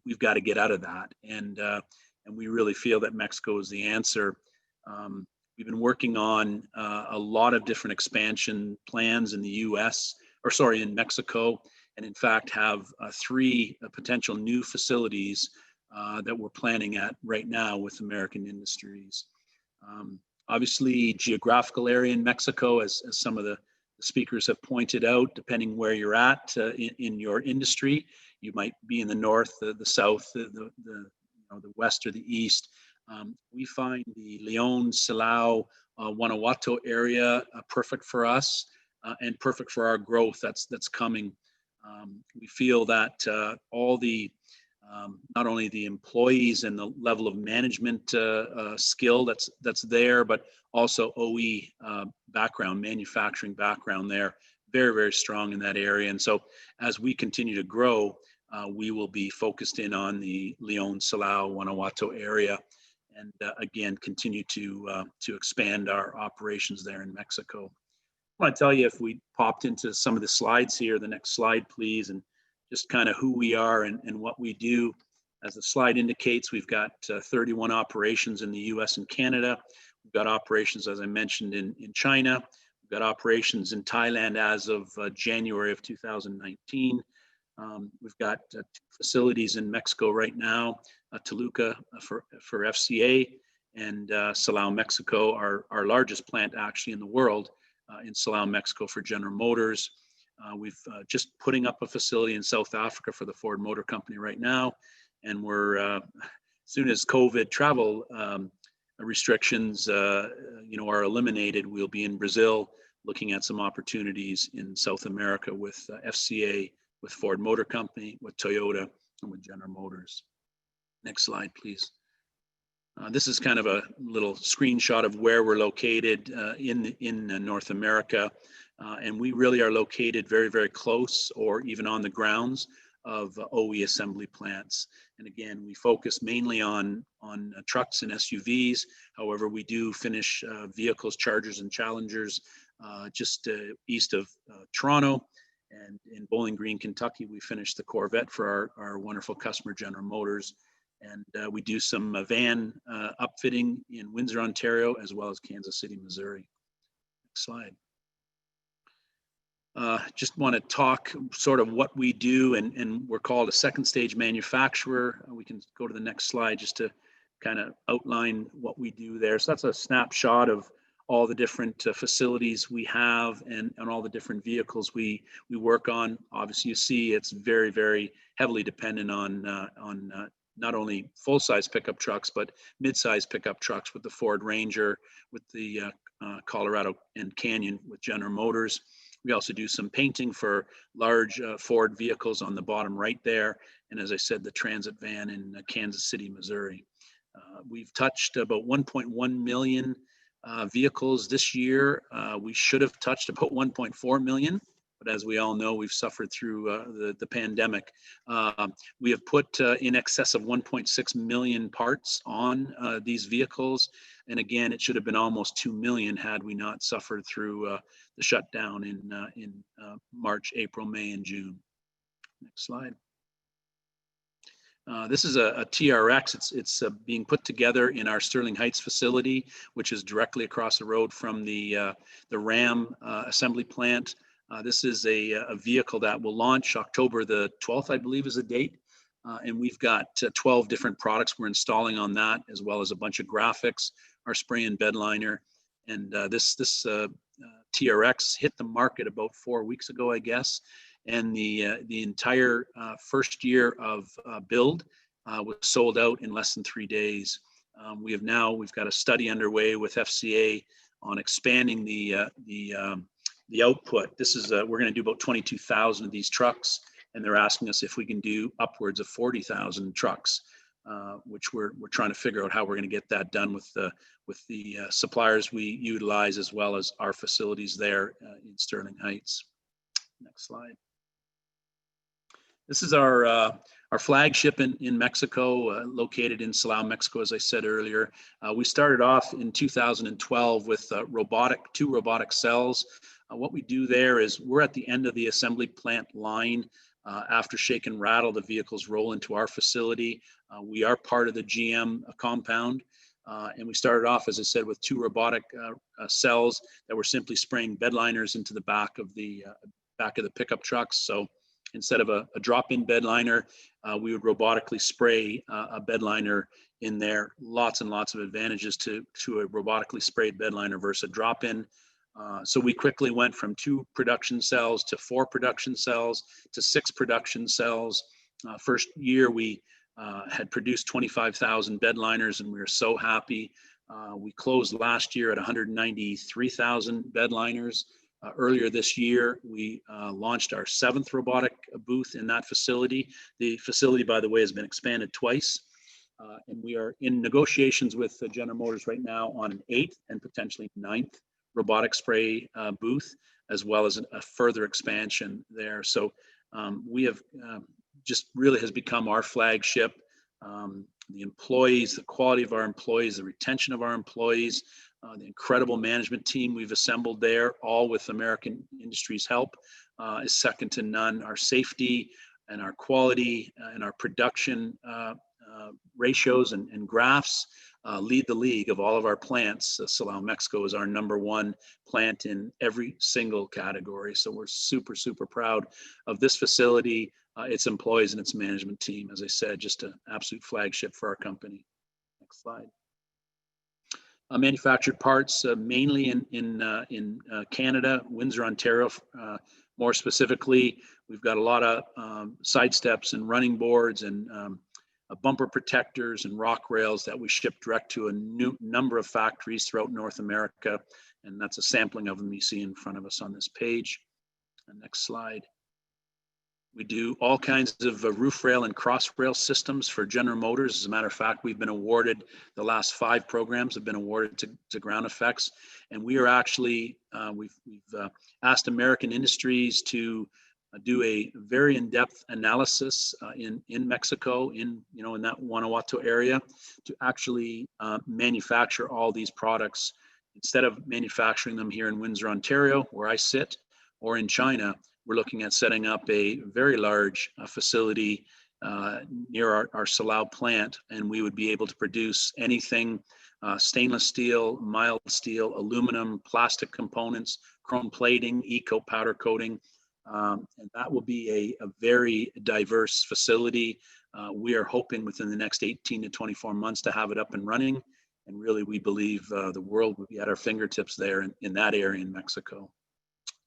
we've got to get out of that, and we really feel that Mexico is the answer. We've been working on a lot of different expansion plans in in Mexico, and in fact have 3 potential new facilities that we're planning at right now with American Industries. Obviously, geographical area in Mexico, as some of the speakers have pointed out, depending where you're at in your industry, you might be in the north, the south, the west, or the east. We find the León, Silao, Guanajuato area perfect for us and perfect for our growth that's coming. We feel that all the not only the employees and the level of management skill that's there, but also OE background, manufacturing background there, very strong in that area. And so as we continue to grow, we will be focused in on the León, Silao, Guanajuato area, and again, continue to expand our operations there in Mexico. I want to tell you, if we popped into some of the slides here, the next slide, please, and just kind of who we are and what we do. As the slide indicates, we've got 31 operations in the US and Canada. We've got operations, as I mentioned, in China. We've got operations in Thailand as of January of 2019. We've got 2 facilities in Mexico right now, Toluca for FCA, and Silao, Mexico, our largest plant actually in the world, in Silao, Mexico for General Motors. We've just putting up a facility in South Africa for the Ford Motor Company right now, and we're as soon as COVID travel restrictions are eliminated, we'll be in Brazil looking at some opportunities in South America with FCA, with Ford Motor Company, with Toyota, and with General Motors. Next slide, please. This is kind of a little screenshot of where we're located in North America. And we really are located very close or even on the grounds of OE assembly plants. And again, we focus mainly on trucks and SUVs. However, we do finish vehicles, Chargers and Challengers just east of Toronto. And in Bowling Green, Kentucky, we finished the Corvette for our wonderful customer, General Motors. And we do some van upfitting in Windsor, Ontario, as well as Kansas City, Missouri. Next slide. Just want to talk sort of what we do, and we're called a second stage manufacturer. We can go to the next slide just to kind of outline what we do there. So that's a snapshot of all the different facilities we have and all the different vehicles we work on. Obviously, you see it's very, very heavily dependent on not only full-size pickup trucks, but mid-size pickup trucks with the Ford Ranger, with the Colorado and Canyon with General Motors. We also do some painting for large Ford vehicles on the bottom right there. And as I said, the transit van in Kansas City, Missouri. We've touched about 1.1 million vehicles this year. We should have touched about 1.4 million. But as we all know, we've suffered through the pandemic. We have put in excess of 1.6 million parts on these vehicles. And again, it should have been almost 2 million had we not suffered through the shutdown in March, April, May, and June. Next slide. This is a TRX. It's being put together in our Sterling Heights facility, which is directly across the road from the Ram assembly plant. This is a vehicle that will launch October the 12th, I believe is the date. And we've got 12 different products we're installing on that, as well as a bunch of graphics, our spray and bed liner. And this TRX hit the market about 4 weeks ago, I guess. And the entire first year of build was sold out in less than 3 days. We've got a study underway with FCA on expanding the output. This is we're going to do about 22,000 of these trucks, and they're asking us if we can do upwards of 40,000 trucks, which we're trying to figure out how we're going to get that done with the suppliers we utilize, as well as our facilities there in Sterling Heights. Next slide. This is our flagship in Mexico, located in Silao, Mexico, as I said earlier. We started off in 2012 with two robotic cells. What we do there is we're at the end of the assembly plant line. After shake and rattle, the vehicles roll into our facility. We are part of the GM compound. And we started off, as I said, with two robotic cells that were simply spraying bed liners into the back of the pickup trucks. So instead of a drop-in bed liner, we would robotically spray a bed liner in there. Lots and lots of advantages to a robotically sprayed bed liner versus a drop-in. So we quickly went from 2 production cells to 4 production cells to 6 production cells. First year we had produced 25,000 bed liners, and we were so happy. We closed last year at 193,000 bed liners. Earlier this year, we launched our 7th robotic booth in that facility. The facility, by the way, has been expanded twice. And we are in negotiations with General Motors right now on an 8th and potentially 9th robotic spray booth, as well as a further expansion there. So we have just really has become our flagship. The employees, the quality of our employees, the retention of our employees, the incredible management team we've assembled there, all with American Industries' help, is second to none. Our safety and our quality and our production ratios and graphs lead the league of all of our plants. Silao, Mexico is our #1 plant in every single category. So we're super, super proud of this facility, its employees and its management team. As I said, just an absolute flagship for our company. Next slide. Manufactured parts mainly in Canada, Windsor, Ontario. More specifically, we've got a lot of side steps and running boards and bumper protectors and rock rails that we ship direct to a new number of factories throughout North America. And that's a sampling of them you see in front of us on this page. And next slide. We do all kinds of roof rail and cross rail systems for General Motors. As a matter of fact, we've been awarded, the last 5 programs have been awarded to Ground Effects. And we are actually, we've asked American Industries to do a very in-depth analysis in Mexico, in that Guanajuato area, to actually manufacture all these products. Instead of manufacturing them here in Windsor, Ontario, where I sit, or in China, we're looking at setting up a very large facility near our Silao plant, and we would be able to produce anything stainless steel, mild steel, aluminum, plastic components, chrome plating, eco powder coating. And that will be a very diverse facility. We are hoping within the next 18 to 24 months to have it up and running. And really, we believe the world will be at our fingertips there in that area in Mexico.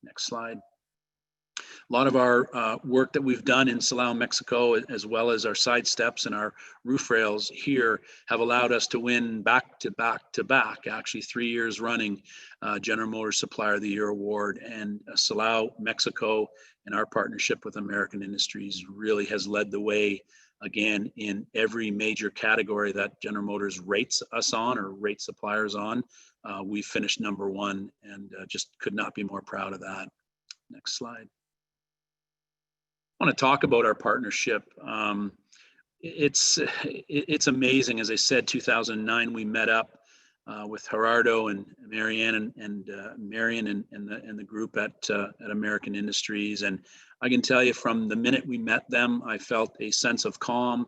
Next slide. A lot of our work that we've done in Silao, Mexico, as well as our side steps and our roof rails here, have allowed us to win back to back, actually 3 years running, General Motors Supplier of the Year award. And Silao, Mexico, and our partnership with American Industries really has led the way, again, in every major category that General Motors rates us on or rates suppliers on. We finished #1 and just could not be more proud of that. Next slide. I want to talk about our partnership. It's amazing. As I said, 2009 we met up with Gerardo and Marianne and Marion and the group at American Industries. And I can tell you, from the minute we met them, I felt a sense of calm.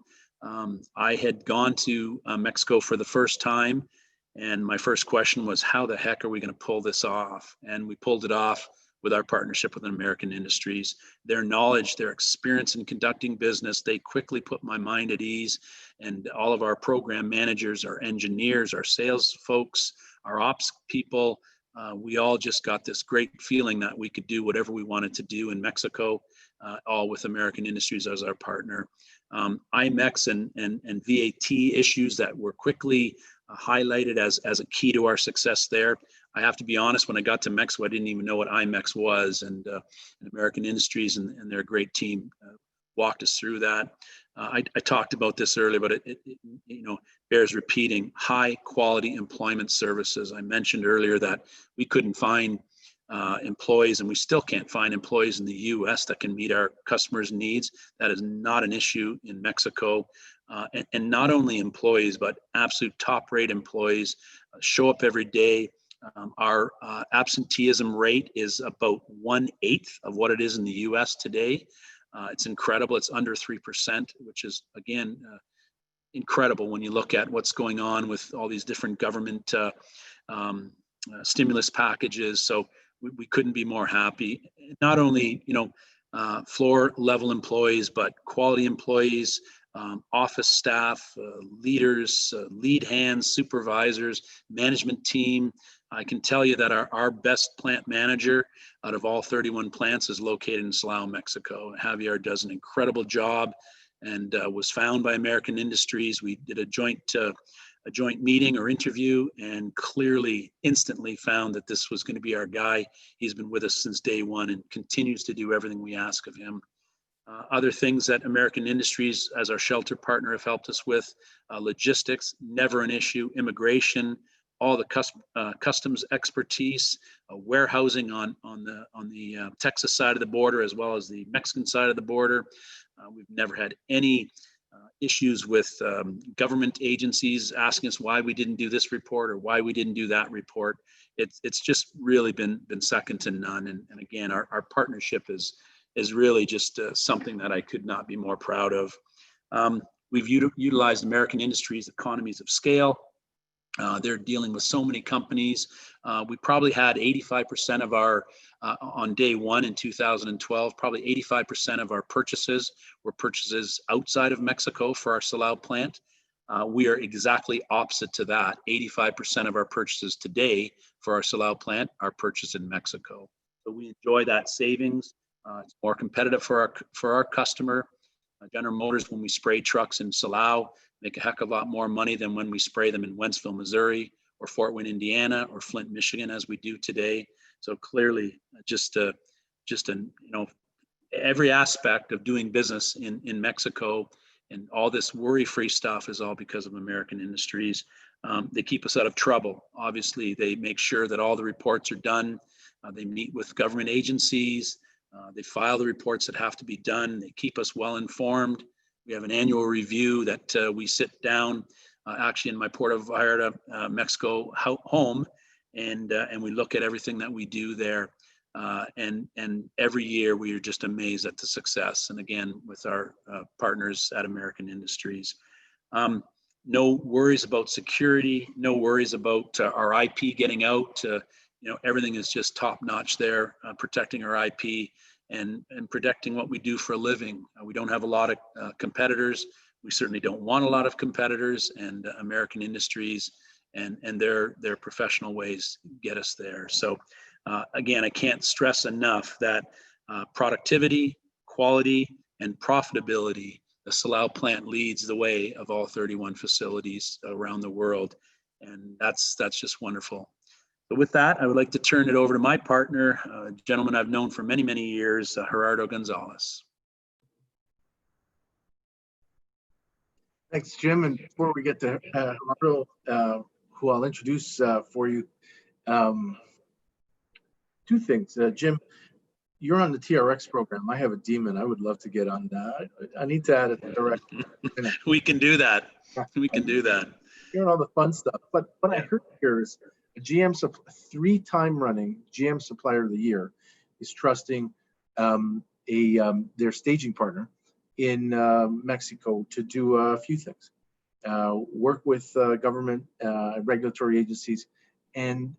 I had gone to Mexico for the first time, and my first question was, how the heck are we going to pull this off? And we pulled it off with our partnership with American Industries. Their knowledge, their experience in conducting business, they quickly put my mind at ease. And all of our program managers, our engineers, our sales folks, our ops people, we all just got this great feeling that we could do whatever we wanted to do in Mexico, all with American Industries as our partner. IMEX and VAT issues that were quickly highlighted as a key to our success there. I have to be honest, when I got to Mexico, I didn't even know what IMEX was, and American Industries and their great team walked us through that. I talked about this earlier, but it bears repeating. High quality employment services. I mentioned earlier that we couldn't find employees, and we still can't find employees in the U.S. that can meet our customers' needs. That is not an issue in Mexico. And not only employees, but absolute top-rate employees show up every day. Our absenteeism rate is about 1/8 of what it is in the U.S. today. It's incredible. It's under 3%, which is, again, incredible when you look at what's going on with all these different government stimulus packages. So we couldn't be more happy. Not only, floor level employees, but quality employees, office staff, leaders, lead hands, supervisors, management team. I can tell you that our best plant manager out of all 31 plants is located in Silao, Mexico. Javier does an incredible job and was found by American Industries. We did a joint meeting or interview, and clearly instantly found that this was going to be our guy. He's been with us since day one and continues to do everything we ask of him. Other things that American Industries as our shelter partner have helped us with: logistics, never an issue; immigration, all the customs expertise, warehousing on the Texas side of the border as well as the Mexican side of the border. We've never had any issues with government agencies asking us why we didn't do this report or why we didn't do that report. It's just really been second to none. And again, our partnership is really just something that I could not be more proud of. We've utilized American Industries economies of scale. They're dealing with so many companies. We probably had 85% of our, on day one in 2012, probably 85% of our purchases were purchases outside of Mexico for our Silao plant. We are exactly opposite to that. 85% of our purchases today for our Silao plant are purchased in Mexico. So we enjoy that savings. It's more competitive for our customer. General Motors, when we spray trucks in Silao, make a heck of a lot more money than when we spray them in Wentzville, Missouri, or Fort Wayne, Indiana, or Flint, Michigan, as we do today. So clearly, every aspect of doing business in Mexico and all this worry-free stuff is all because of American Industries. They keep us out of trouble. Obviously, they make sure that all the reports are done. They meet with government agencies. They file the reports that have to be done. They keep us well informed. We have an annual review that we sit down actually in my Puerto Vallarta, Mexico home, and we look at everything that we do there. And every year we are just amazed at the success. And again, with our partners at American Industries, no worries about security, no worries about our IP getting out. Everything is just top notch there, protecting our IP and protecting what we do for a living. We don't have a lot of competitors. We certainly don't want a lot of competitors, and American Industries and their professional ways get us there. So again, I can't stress enough that productivity, quality, and profitability, the Silao plant leads the way of all 31 facilities around the world. And that's just wonderful. But with that, I would like to turn it over to my partner, a gentleman I've known for many, many years, Gerardo Gonzalez. Thanks, Jim. And before we get to Gerardo, who I'll introduce for you, two things. Jim, you're on the TRX program. I have a demon. I would love to get on that. I need to add a direct. We can do that. We can do that. Hearing all the fun stuff. But what I heard here is a three-time running GM Supplier of the Year is trusting their staging partner in Mexico to do a few things. Work with government regulatory agencies and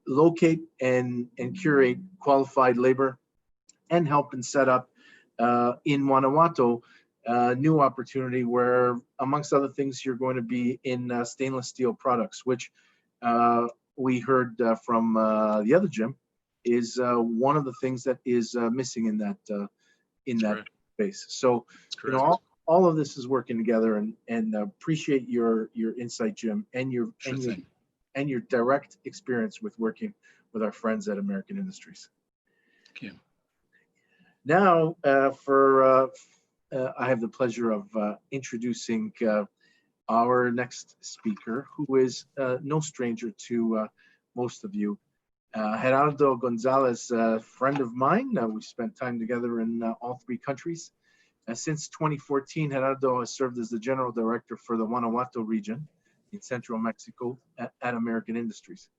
locate and curate qualified labor and help and set up in Guanajuato new opportunity where, amongst other things, you're going to be in stainless steel products, which we heard from the other Jim is one of the things that is missing in that space. So all of this is working together, and appreciate your insight, Jim, and your direct experience with working with our friends at American Industries. Thank you. Now, I have the pleasure of introducing our next speaker, who is no stranger to most of you. Gerardo Gonzalez, a friend of mine. We spent time together in all three countries. Since 2014, Gerardo has served as the General Director for the Guanajuato region in central Mexico at American Industries.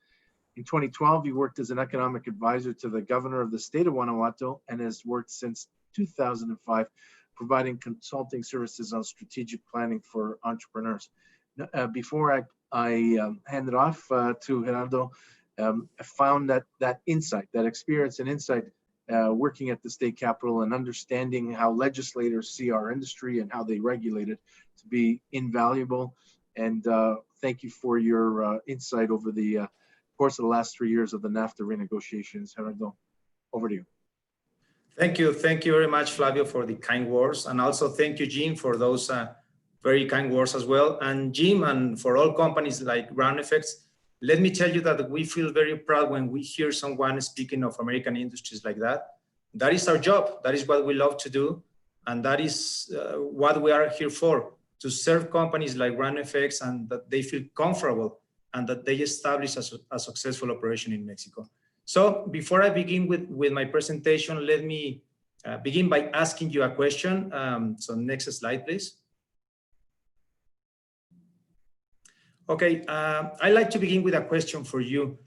In 2012, he worked as an economic advisor to the governor of the state of Guanajuato and has worked since 2005, providing consulting services on strategic planning for entrepreneurs. Before I hand it off to Gerardo, I found that insight, that experience and insight working at the state capitol and understanding how legislators see our industry and how they regulate it to be invaluable. And thank you for your insight over the course of the last 3 years of the NAFTA renegotiations. Gerardo, over to you. Thank you. Thank you very much, Flavio, for the kind words. And also thank you, Jim, for those very kind words as well. And Jim, and for all companies like Ground Effects, let me tell you that we feel very proud when we hear someone speaking of American Industries like that. That is our job. That is what we love to do. And that is what we are here for, to serve companies like Ground Effects and that they feel comfortable and that they establish a successful operation in Mexico. So before I begin with my presentation, let me begin by asking you a question. So next slide, please. Okay, I'd like to begin with a question for you.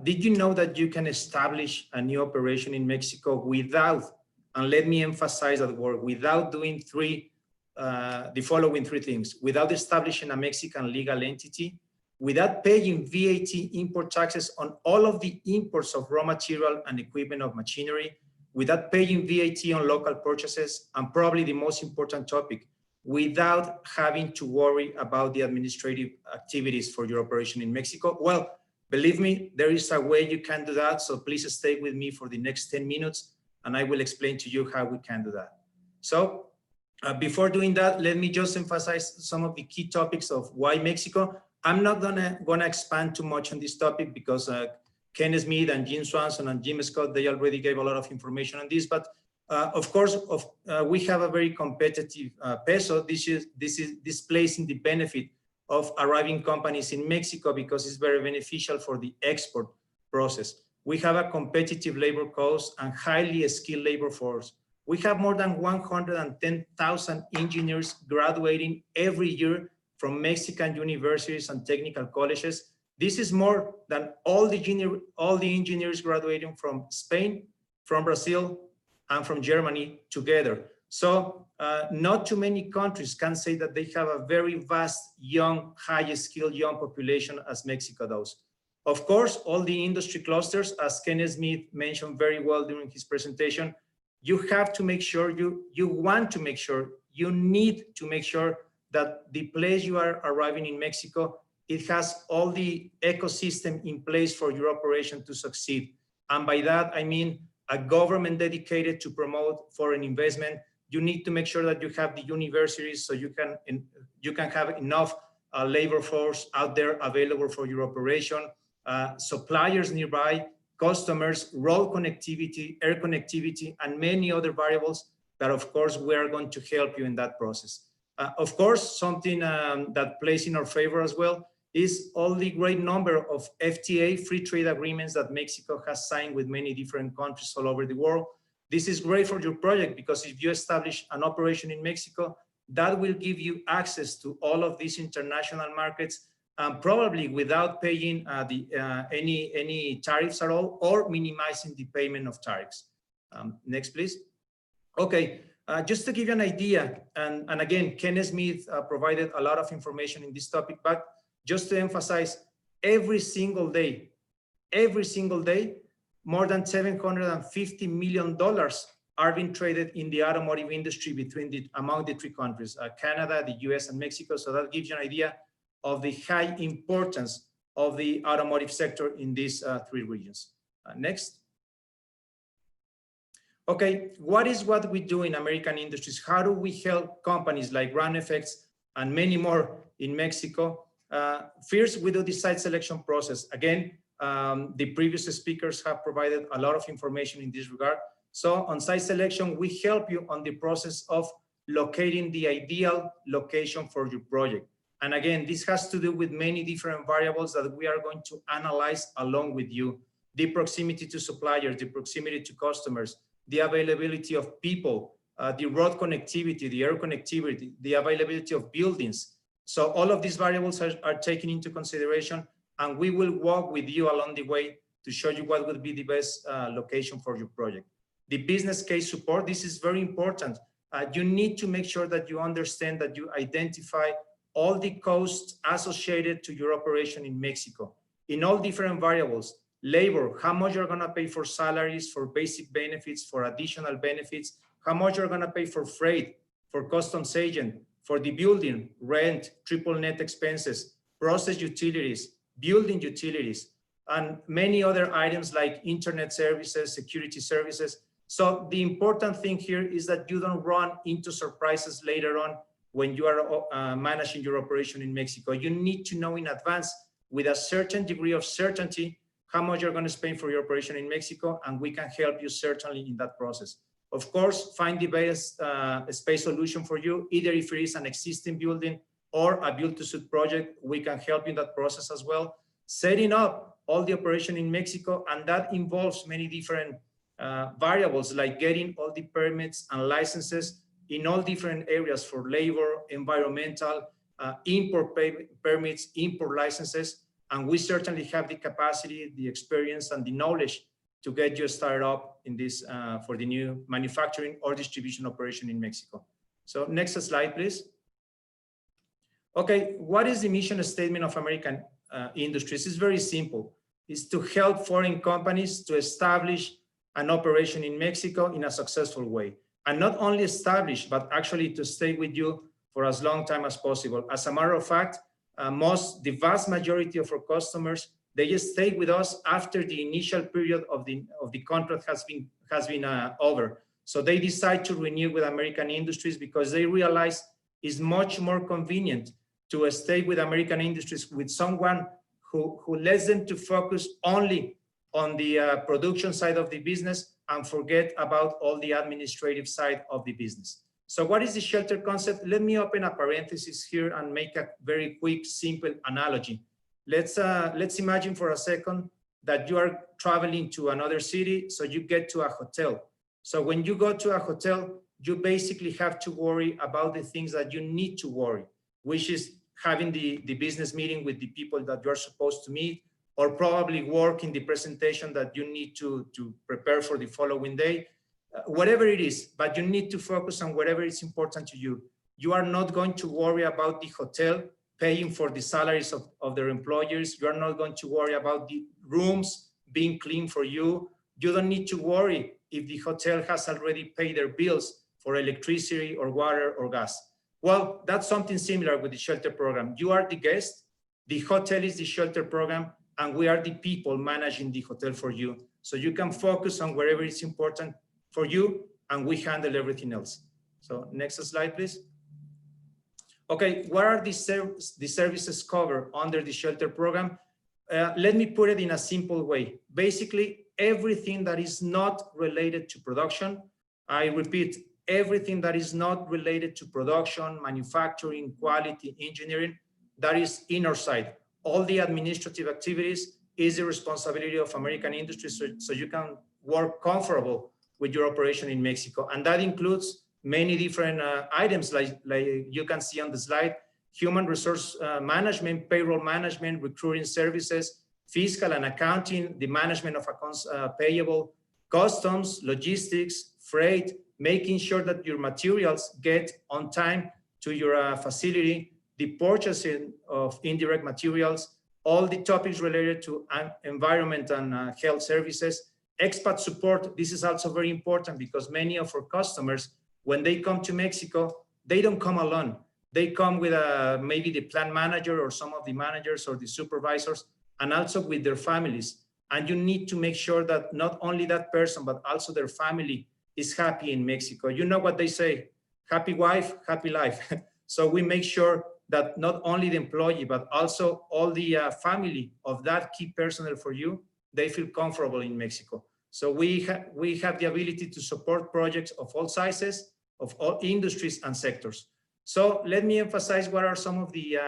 Did you know that you can establish a new operation in Mexico without, and let me emphasize that word, without doing the following three things: without establishing a Mexican legal entity, without paying VAT import taxes on all of the imports of raw material and equipment of machinery, without paying VAT on local purchases, and probably the most important topic, without having to worry about the administrative activities for your operation in Mexico? Well, believe me, there is a way you can do that. So please stay with me for the next 10 minutes, and I will explain to you how we can do that. So before doing that, let me just emphasize some of the key topics of why Mexico. I'm not gonna expand too much on this topic because Ken Smith and Jim Swanson and Jim Scott, they already gave a lot of information on this. But of course, we have a very competitive peso. This plays in the benefit of arriving companies in Mexico because it's very beneficial for the export process. We have a competitive labor cost and highly skilled labor force. We have more than 110,000 engineers graduating every year from Mexican universities and technical colleges. This is more than all the engineers graduating from Spain, from Brazil, and from Germany together. So not too many countries can say that they have a very vast, young, high-skilled young population as Mexico does. Of course, all the industry clusters, as Kenneth Smith mentioned very well during his presentation, you have to make sure, you need to make sure that the place you are arriving in Mexico, it has all the ecosystem in place for your operation to succeed. And by that, I mean a government dedicated to promote foreign investment. You need to make sure that you have the universities so you can have enough labor force out there available for your operation, suppliers nearby, customers, road connectivity, air connectivity, and many other variables that, of course, we are going to help you in that process. Of course, something that plays in our favor as well is all the great number of FTA, free trade agreements that Mexico has signed with many different countries all over the world. This is great for your project because if you establish an operation in Mexico, that will give you access to all of these international markets, probably without paying any tariffs at all or minimizing the payment of tariffs. Next, please. Okay, just to give you an idea, and again, Kenneth Smith provided a lot of information in this topic, but just to emphasize, every single day, more than $750 million are being traded in the automotive industry among the three countries, Canada, the US, and Mexico. So that gives you an idea of the high importance of the automotive sector in these three regions. Next. Okay, what we do in American industries? How do we help companies like MANUFACT and many more in Mexico? First, we do the site selection process. Again, the previous speakers have provided a lot of information in this regard. So on site selection, we help you on the process of locating the ideal location for your project. And again, this has to do with many different variables that we are going to analyze along with you. The proximity to suppliers, the proximity to customers, the availability of people, the road connectivity, the air connectivity, the availability of buildings. So all of these variables are taken into consideration, and we will walk with you along the way to show you what would be the best location for your project. The business case support, this is very important. You need to make sure that you understand that you identify all the costs associated to your operation in Mexico in all different variables. Labor, how much you're gonna pay for salaries, for basic benefits, for additional benefits, how much you're gonna pay for freight, for customs agent, for the building, rent, triple net expenses, process utilities, building utilities, and many other items like internet services, security services. So the important thing here is that you don't run into surprises later on when you are managing your operation in Mexico. You need to know in advance with a certain degree of certainty how much you're going to spend for your operation in Mexico, and we can help you certainly in that process. Of course, find the best space solution for you, either if it is an existing building or a build-to-suit project, we can help you in that process as well. Setting up all the operation in Mexico, and that involves many different variables like getting all the permits and licenses in all different areas for labor, environmental, import permits, import licenses, and we certainly have the capacity, the experience, and the knowledge to get you started up in this for the new manufacturing or distribution operation in Mexico. So next slide, please. Okay, what is the mission statement of American industries? It's very simple. It's to help foreign companies to establish an operation in Mexico in a successful way. And not only establish, but actually to stay with you for as long time as possible. As a matter of fact, the vast majority of our customers, they just stay with us after the initial period of the contract has been over. So they decide to renew with American industries because they realize it's much more convenient to stay with American industries with someone who lets them to focus only on the production side of the business and forget about all the administrative side of the business. So what is the shelter concept? Let me open a parenthesis here and make a very quick, simple analogy. Let's imagine for a second that you are traveling to another city, so you get to a hotel. So when you go to a hotel, you basically have to worry about the things that you need to worry, which is having the business meeting with the people that you're supposed to meet, or probably work in the presentation that you need to prepare for the following day, whatever it is, but you need to focus on whatever is important to you. You are not going to worry about the hotel paying for the salaries of their employers. You are not going to worry about the rooms being clean for you. You don't need to worry if the hotel has already paid their bills for electricity or water or gas. Well, that's something similar with the shelter program. You are the guest, the hotel is the shelter program, and we are the people managing the hotel for you. So you can focus on wherever it's important for you, and we handle everything else. So next slide, please. Okay, what are the services covered under the shelter program? Let me put it in a simple way. Basically, everything that is not related to production, I repeat, everything that is not related to production, manufacturing, quality, engineering, that is in our side. All the administrative activities is the responsibility of American industry, so you can work comfortable with your operation in Mexico. And that includes many different items like you can see on the slide: human resource management, payroll management, recruiting services, fiscal and accounting, the management of accounts payable, customs, logistics, freight, making sure that your materials get on time to your facility, the purchasing of indirect materials, all the topics related to environment and health services, expat support. This is also very important because many of our customers, when they come to Mexico, they don't come alone. They come with maybe the plant manager or some of the managers or the supervisors, and also with their families. And you need to make sure that not only that person, but also their family is happy in Mexico. You know what they say, happy wife, happy life. So we make sure that not only the employee, but also all the family of that key personnel for you, they feel comfortable in Mexico. So we have the ability to support projects of all sizes, of all industries and sectors. So let me emphasize what are some of the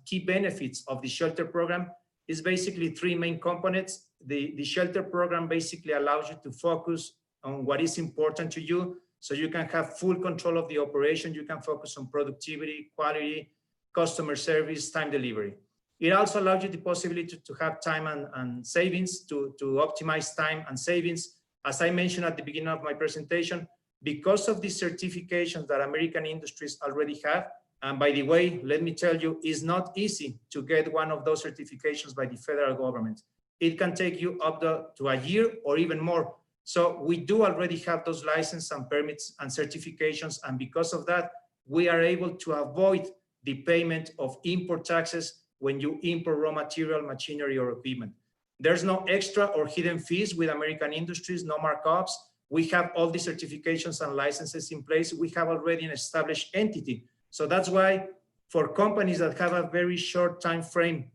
key benefits of the shelter program. It's basically three main components. The shelter program basically allows you to focus on what is important to you, so you can have full control of the operation. You can focus on productivity, quality, customer service, time delivery. It also allows you the possibility to have time and savings, to optimize time and savings. As I mentioned at the beginning of my presentation, because of the certifications that American industries already have, and by the way, let me tell you, it's not easy to get one of those certifications by the federal government. It can take you up to a year or even more. So we do already have those licenses and permits and certifications, and because of that, we are able to avoid the payment of import taxes when you import raw material, machinery, or equipment. There's no extra or hidden fees with American industries, no markups. We have all the certifications and licenses in place. We have already an established entity. So that's why for companies that have a very short time frame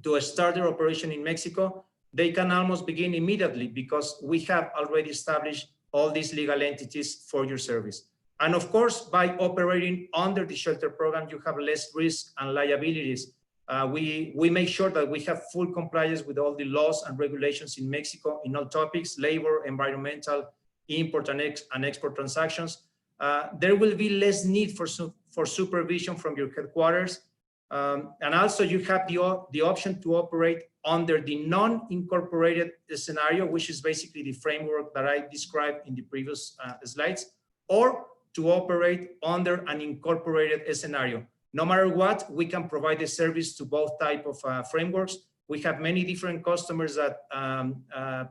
to start their operation in Mexico, they can almost begin immediately because we have already established all these legal entities for your service. And of course, by operating under the shelter program, you have less risk and liabilities. We make sure that we have full compliance with all the laws and regulations in Mexico in all topics: labor, environmental, import and export transactions. There will be less need for supervision from your headquarters. And also you have the option to operate under the non-incorporated scenario, which is basically the framework that I described in the previous slides, or to operate under an incorporated scenario. No matter what, we can provide a service to both type of frameworks. We have many different customers that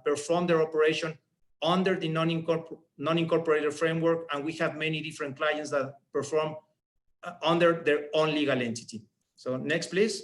perform their operation under the non-incorporated framework, and we have many different clients that perform under their own legal entity. So next, please.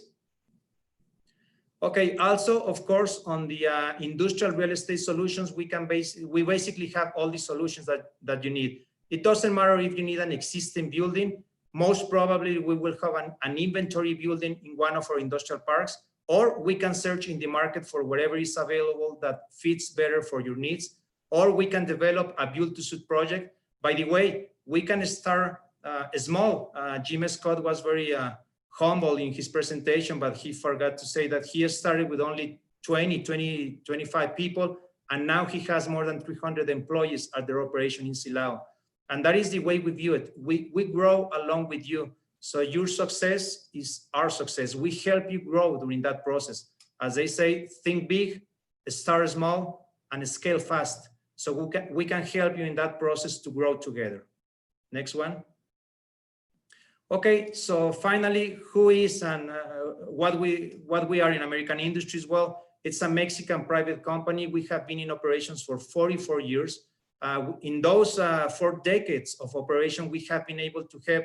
Okay, also, of course, on the industrial real estate solutions, we basically have all the solutions that you need. It doesn't matter if you need an existing building. Most probably we will have an inventory building in one of our industrial parks, or we can search in the market for whatever is available that fits better for your needs, or we can develop a build-to-suit project. By the way, we can start small. Jim Scott was very humble in his presentation, but he forgot to say that he started with only 25 people, and now he has more than 300 employees at their operation in Silao. And that is the way we view it. We grow along with you. So your success is our success. We help you grow during that process. As they say, think big, start small, and scale fast. So we can help you in that process to grow together. Next one. Okay, so finally, who is and what we are in American Industries? Well, it's a Mexican private company. We have been in operations for 44 years. In those 4 decades of operation, we have been able to help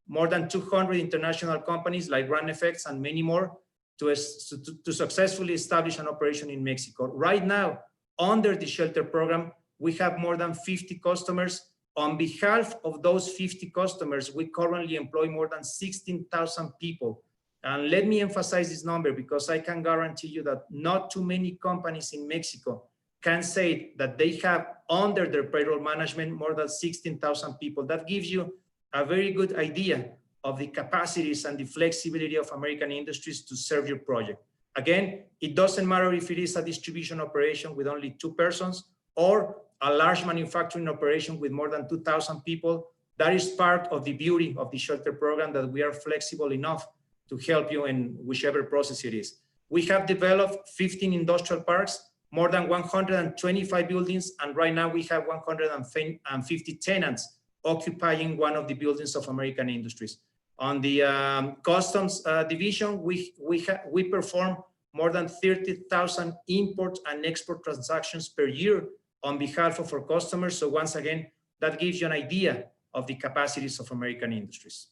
more than 200 international companies like Rand Effects and many more to successfully establish an operation in Mexico. Right now, under the shelter program, we have more than 50 customers. On behalf of those 50 customers, we currently employ more than 16,000 people. And let me emphasize this number because I can guarantee you that not too many companies in Mexico can say that they have under their payroll management more than 16,000 people. That gives you a very good idea of the capacities and the flexibility of American Industries to serve your project. Again, it doesn't matter if it is a distribution operation with only 2 persons or a large manufacturing operation with more than 2,000 people. That is part of the beauty of the shelter program, that we are flexible enough to help you in whichever process it is. We have developed 15 industrial parks, more than 125 buildings, and right now we have 150 tenants occupying one of the buildings of American Industries. On the customs division, we perform more than 30,000 import and export transactions per year on behalf of our customers. So once again, that gives you an idea of the capacities of American Industries.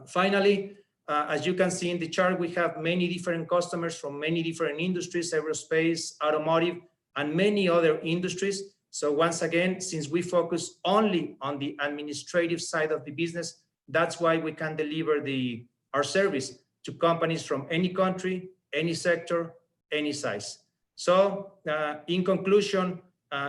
Finally, as you can see in the chart, we have many different customers from many different industries, aerospace, automotive, and many other industries. So once again, since we focus only on the administrative side of the business, that's why we can deliver our service to companies from any country, any sector, any size. So in conclusion,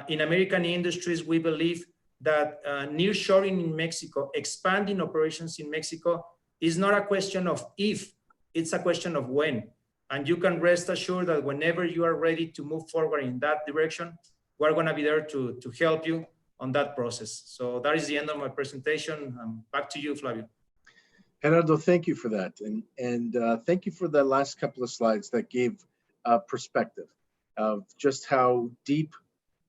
in American Industries, we believe that nearshoring in Mexico, expanding operations in Mexico, is not a question of if, it's a question of when. And you can rest assured that whenever you are ready to move forward in that direction, we're going to be there to help you on that process. So that is the end of my presentation. Back to you, Flavio. Gerardo, thank you for that. And thank you for the last couple of slides that gave perspective of just how deep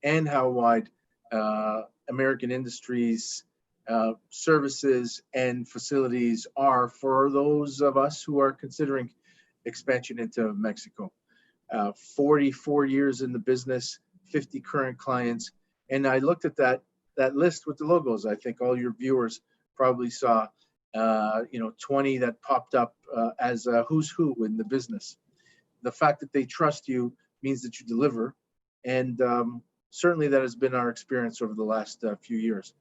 and how wide American Industries services and facilities are for those of us who are considering expansion into Mexico. 44 years in the business, 50 current clients. And I looked at that list with the logos. I think all your viewers probably saw 20 that popped up as a who's who in the business. The fact that they trust you means that you deliver. And certainly that has been our experience over the last few years.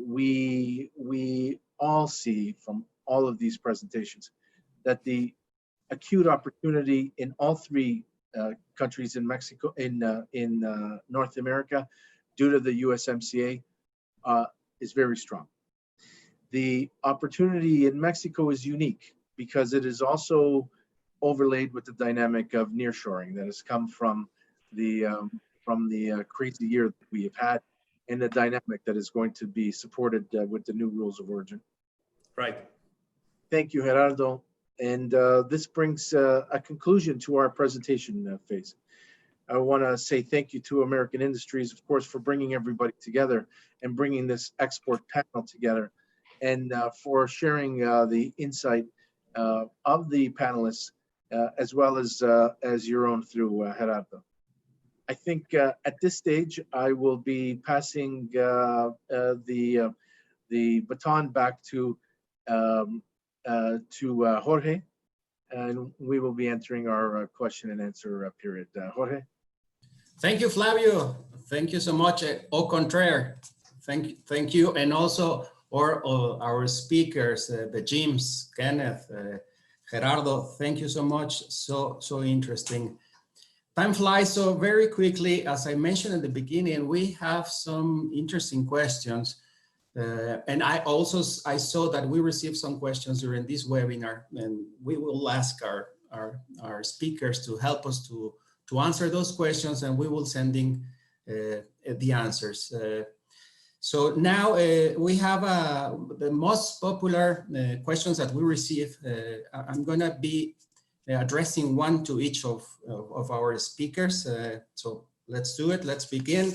We all see from all of these presentations that the acute opportunity in all 3 countries in Mexico, in North America, due to the USMCA, is very strong. The opportunity in Mexico is unique because it is also overlaid with the dynamic of nearshoring that has come from the crazy year that we have had, and the dynamic that is going to be supported with the new rules of origin. Right. Thank you, Gerardo. And this brings a conclusion to our presentation phase. I want to say thank you to American Industries, of course, for bringing everybody together and bringing this export panel together, and for sharing the insight of the panelists, as well as your own through Gerardo. I think at this stage, I will be passing the baton back to Jorge, and we will be entering our question and answer period. Jorge. Thank you, Flavio. Thank you so much. Au contraire. Thank you. And also our speakers, the Jims, Kenneth, Gerardo, thank you so much. So interesting. Time flies so very quickly. As I mentioned at the beginning, we have some interesting questions. And I saw that we received some questions during this webinar, and we will ask our speakers to help us to answer those questions, and we will send in the answers. So now we have the most popular questions that we receive. I'm gonna be addressing one to each of our speakers. So let's do it, let's begin.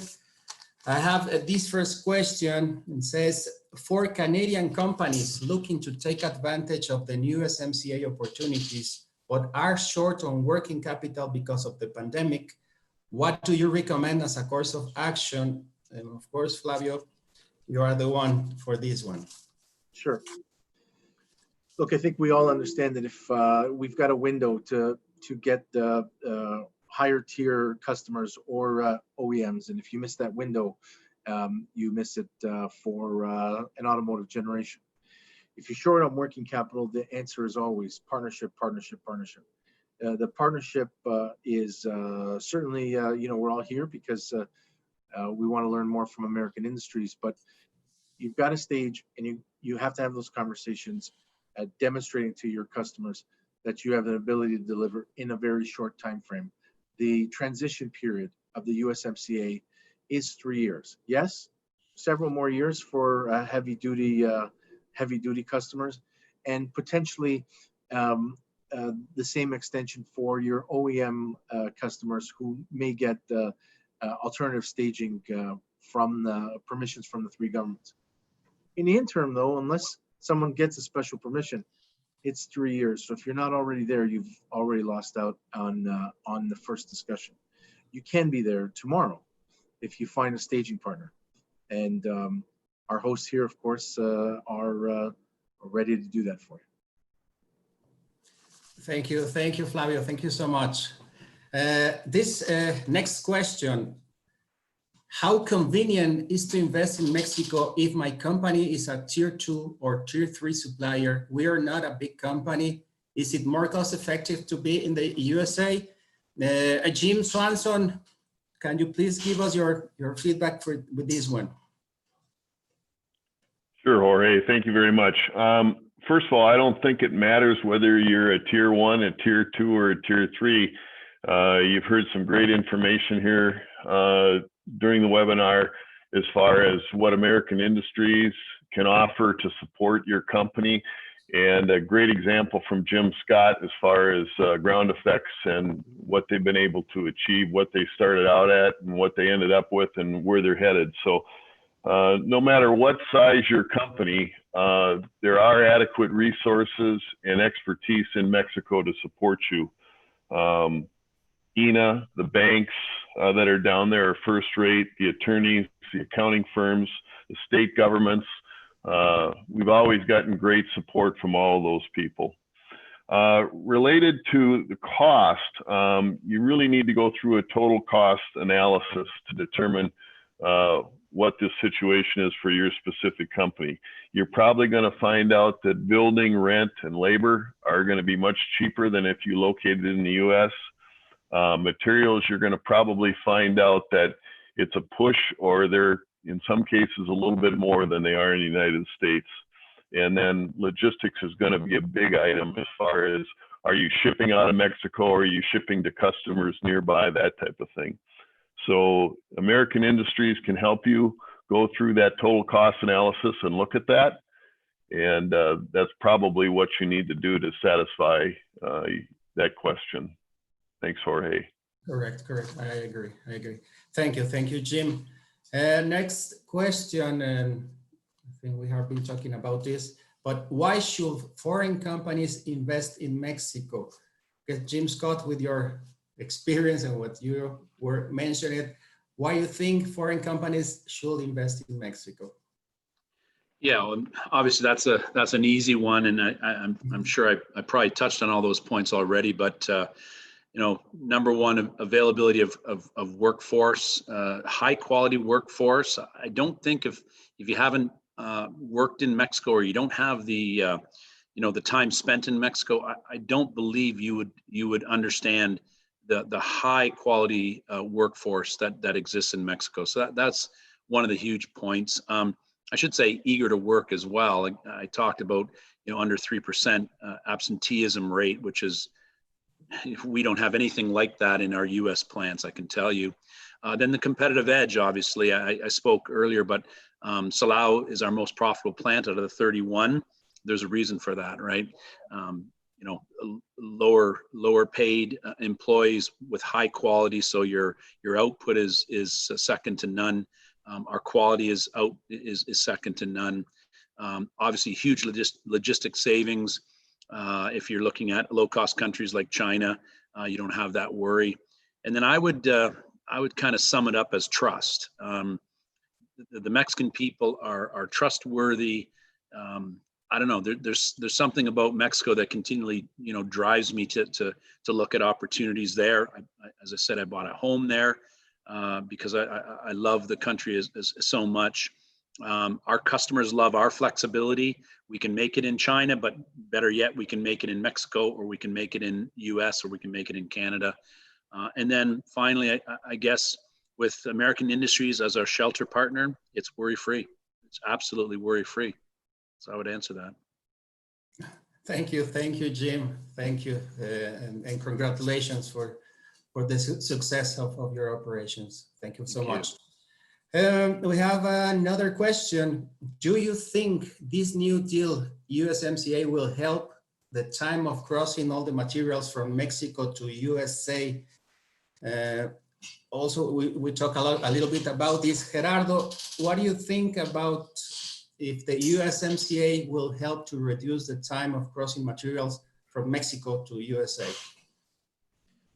I have this first question. It says, for Canadian companies looking to take advantage of the new USMCA opportunities, but are short on working capital because of the pandemic, what do you recommend as a course of action? And of course, Flavio, you are the one for this one. Sure. Look, I think we all understand that if we've got a window to get higher tier customers or OEMs, and if you miss that window, you miss it for an automotive generation. If you're short on working capital, the answer is always partnership, partnership, partnership. The partnership is certainly, we're all here because we want to learn more from American industries, but you've got a stage and you have to have those conversations demonstrating to your customers that you have the ability to deliver in a very short time frame. The transition period of the USMCA is 3 years. Yes, several more years for heavy duty customers, and potentially the same extension for your OEM customers who may get alternative staging from the permissions from the 3 governments. In the interim, though, unless someone gets a special permission, it's 3 years. So if you're not already there, you've already lost out on the first discussion. You can be there tomorrow if you find a staging partner. And our hosts here, of course, are ready to do that for you. Thank you, Flavio. Thank you so much. This next question: how convenient is to invest in Mexico if my company is a tier 2 or tier 3 supplier? We are not a big company. Is it more cost effective to be in the USA? Jim Swanson, can you please give us your feedback with this one? Sure, Jorge, thank you very much. First of all, I don't think it matters whether you're a tier 1, a tier 2, or a tier 3. You've heard some great information here during the webinar as far as what American industries can offer to support your company, and a great example from Jim Scott as far as ground effects and what they've been able to achieve, what they started out at and what they ended up with and where they're headed. So no matter what size your company, there are adequate resources and expertise in Mexico to support you. INA, the banks that are down there are first rate, the attorneys, the accounting firms, the state governments. We've always gotten great support from all of those people. Related to the cost, you really need to go through a total cost analysis to determine what this situation is for your specific company. You're probably going to find out that building, rent, and labor are going to be much cheaper than if you located in the US. Materials, you're going to probably find out that it's a push, or they're in some cases a little bit more than they are in the United States. And then logistics is going to be a big item as far as, are you shipping out of Mexico, or are you shipping to customers nearby, that type of thing. So American Industries can help you go through that total cost analysis and look at that. And that's probably what you need to do to satisfy that question. Thanks, Jorge. Correct. I agree. Thank you, Jim. Next question, and I think we have been talking about this, but why should foreign companies invest in Mexico? Because Jim Scott, with your experience and what you were mentioning, why you think foreign companies should invest in Mexico? Yeah, well, obviously that's an easy one, and I'm sure I probably touched on all those points already. But number one, availability of workforce, high quality workforce. I don't think if you haven't worked in Mexico, or you don't have the the time spent in Mexico, I don't believe you would understand the high quality workforce that exists in Mexico. So that's one of the huge points. I should say eager to work as well. I talked about under 3% absenteeism rate, which is, we don't have anything like that in our U.S. plants, I can tell you. Then the competitive edge, obviously, I spoke earlier, but Silao is our most profitable plant out of the 31. There's a reason for that, right? You know, lower paid employees with high quality, so your output is second to none. Our quality is second to none. Obviously, huge logistics savings. If you're looking at low-cost countries like China, you don't have that worry. And then I would kind of sum it up as trust. The Mexican people are trustworthy. I don't know. There's something about Mexico that continually, you know, drives me to look at opportunities there. As I said, I bought a home there because I love the country as so much. Our customers love our flexibility. We can make it in China, but better yet, we can make it in Mexico, or we can make it in US, or we can make it in Canada. And then finally, I guess with American Industries as our shelter partner, it's worry-free. It's absolutely worry-free. So I would answer that. Thank you, Jim. Thank you, and congratulations for the success of your operations. Thank you so much. We have another question. Do you think this new deal, USMCA, will help the time of crossing all the materials from Mexico to USA? Also, we talk a little bit about this. Gerardo, what do you think about if the USMCA will help to reduce the time of crossing materials from Mexico to USA?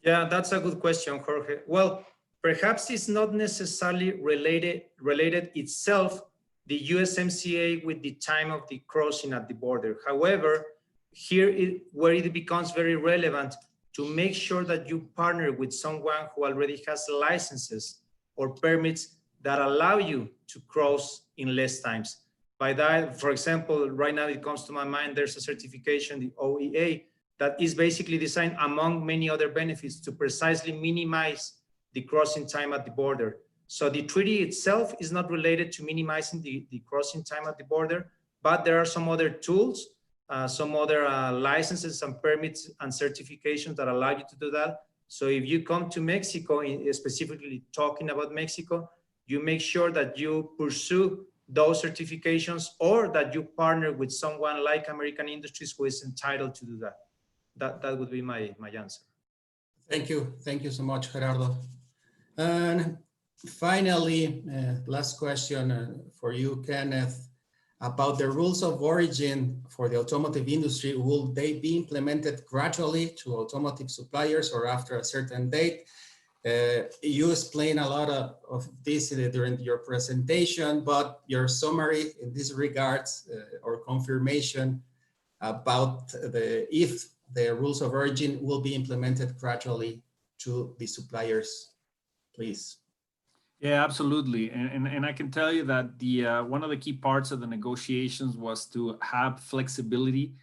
Yeah, that's a good question, Jorge. Well, perhaps it's not necessarily related itself, the USMCA, with the time of the crossing at the border. However, here where it becomes very relevant to make sure that you partner with someone who already has licenses or permits that allow you to cross in less times. By that, for example, right now it comes to my mind, there's a certification, the OEA, that is basically designed, among many other benefits, to precisely minimize the crossing time at the border. So the treaty itself is not related to minimizing the crossing time at the border, but there are some other tools, some other licenses and permits and certifications that allow you to do that. So if you come to Mexico, specifically talking about Mexico, you make sure that you pursue those certifications, or that you partner with someone like American Industries who is entitled to do that. That would be my answer. Thank you so much, Gerardo. And finally, last question for you, Kenneth, about the rules of origin for the automotive industry. Will they be implemented gradually to automotive suppliers or after a certain date? You explained a lot of this during your presentation, but your summary in this regards or confirmation about if the rules of origin will be implemented gradually to the suppliers, please. Yeah, absolutely. And I can tell you that the one of the key parts of the negotiations was to have flexibility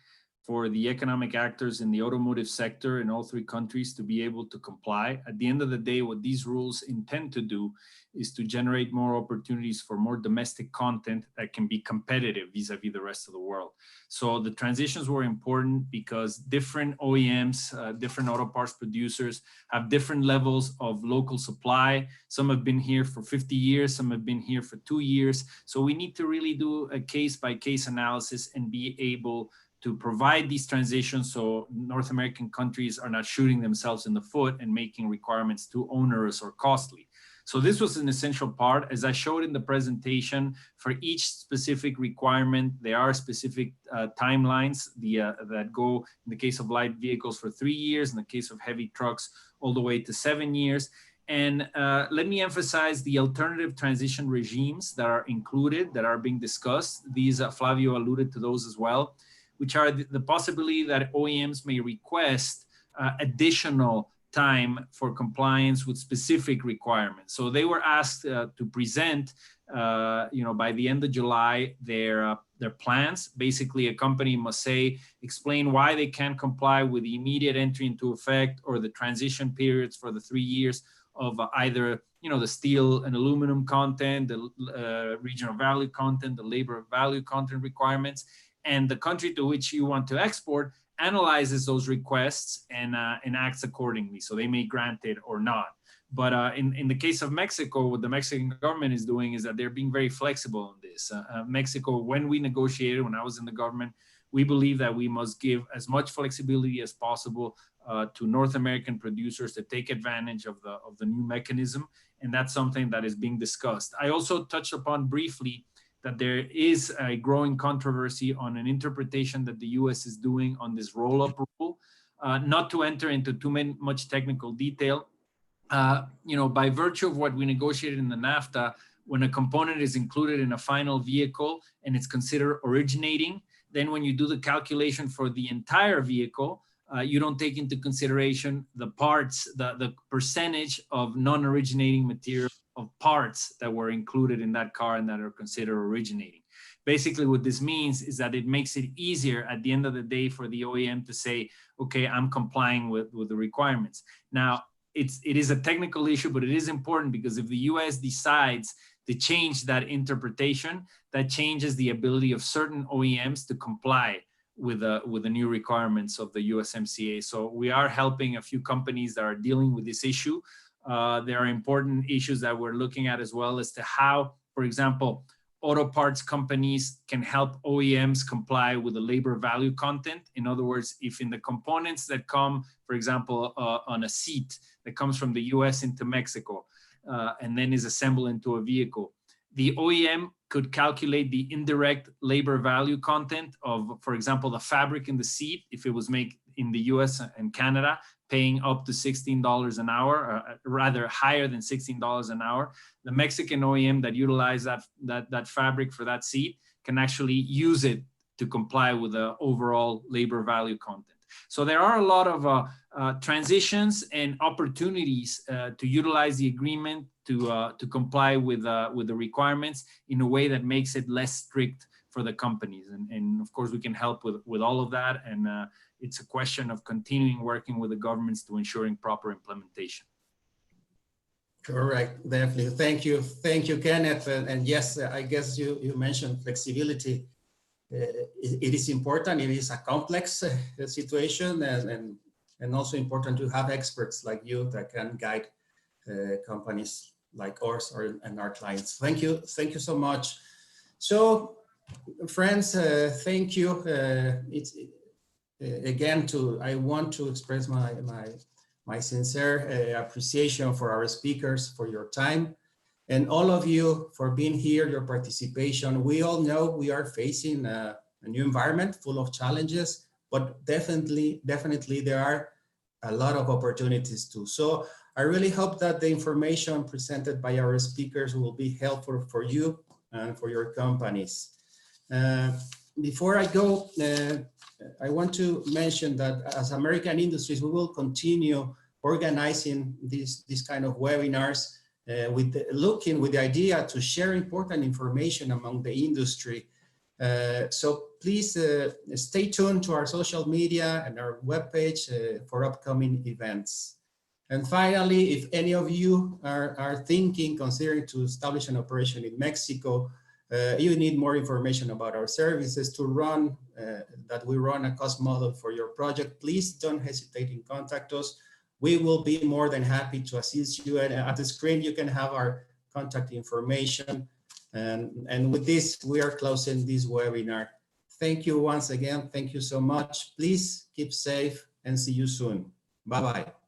for the economic actors in the automotive sector in all three countries to be able to comply. At the end of the day, what these rules intend to do is to generate more opportunities for more domestic content that can be competitive vis-a-vis the rest of the world. So the transitions were important because different OEMs, different auto parts producers have different levels of local supply. Some have been here for 50 years, some have been here for 2 years. So we need to really do a case-by-case analysis and be able to provide these transitions so North American countries are not shooting themselves in the foot and making requirements too onerous or costly. So this was an essential part. As I showed in the presentation, for each specific requirement, there are specific timelines that go, in the case of light vehicles, for 3 years, in the case of heavy trucks, all the way to 7 years. And let me emphasize the alternative transition regimes that are included, that are being discussed. These, Flavio alluded to those as well, which are the possibility that OEMs may request additional time for compliance with specific requirements. So they were asked to present, by the end of July, their plans. Basically, a company must explain why they can't comply with the immediate entry into effect or the transition periods for the 3 years of either the steel and aluminum content, the regional value content, the labor value content requirements. And the country to which you want to export analyzes those requests and acts accordingly. So they may grant it or not. But in the case of Mexico, what the Mexican government is doing is that they're being very flexible on this. Mexico, when we negotiated, when I was in the government, we believe that we must give as much flexibility as possible to North American producers to take advantage of the new mechanism. And that's something that is being discussed. I also touched upon briefly that there is a growing controversy on an interpretation that the US is doing on this roll-up rule. Not to enter into much technical detail, by virtue of what we negotiated in the NAFTA, when a component is included in a final vehicle and it's considered originating, then when you do the calculation for the entire vehicle, you don't take into consideration the parts, the percentage of non-originating material of parts that were included in that car and that are considered originating. Basically, what this means is that it makes it easier at the end of the day for the OEM to say, okay, I'm complying with the requirements. Now, it is a technical issue, but it is important because if the US decides to change that interpretation, that changes the ability of certain OEMs to comply with the new requirements of the USMCA. So we are helping a few companies that are dealing with this issue. There are important issues that we're looking at as well as to how, for example, auto parts companies can help OEMs comply with the labor value content. In other words, if in the components that come, for example, on a seat that comes from the US into Mexico and then is assembled into a vehicle, the OEM could calculate the indirect labor value content of, for example, the fabric in the seat, if it was made in the US and Canada, paying up to $16 an hour, rather higher than $16 an hour. The Mexican OEM that utilized that fabric for that seat can actually use it to comply with the overall labor value content. So there are a lot of transitions and opportunities to utilize the agreement to comply with the requirements in a way that makes it less strict for the companies. And of course, we can help with all of that. And it's a question of continuing working with the governments to ensuring proper implementation. Correct, definitely. Thank you, Kenneth. And yes, I guess you mentioned flexibility. It is important. It is a complex situation, and also important to have experts like you that can guide companies like ours and our clients. Thank you so much. So, friends, thank you. I want to express my sincere appreciation for our speakers, for your time, and all of you for being here, your participation. We all know we are facing a new environment full of challenges, but definitely there are a lot of opportunities too. So I really hope that the information presented by our speakers will be helpful for you and for your companies. Before I go, I want to mention that as American Industries, we will continue organizing these kind of webinars with the idea to share important information among the industry. So please stay tuned to our social media and our webpage for upcoming events. And finally, if any of you are considering to establish an operation in Mexico, you need more information about our services to run, that we run a cost model for your project, please don't hesitate to contact us. We will be more than happy to assist you. And at the screen, you can have our contact information. And with this, we are closing this webinar. Thank you once again. Thank you so much. Please keep safe and see you soon. Bye-bye.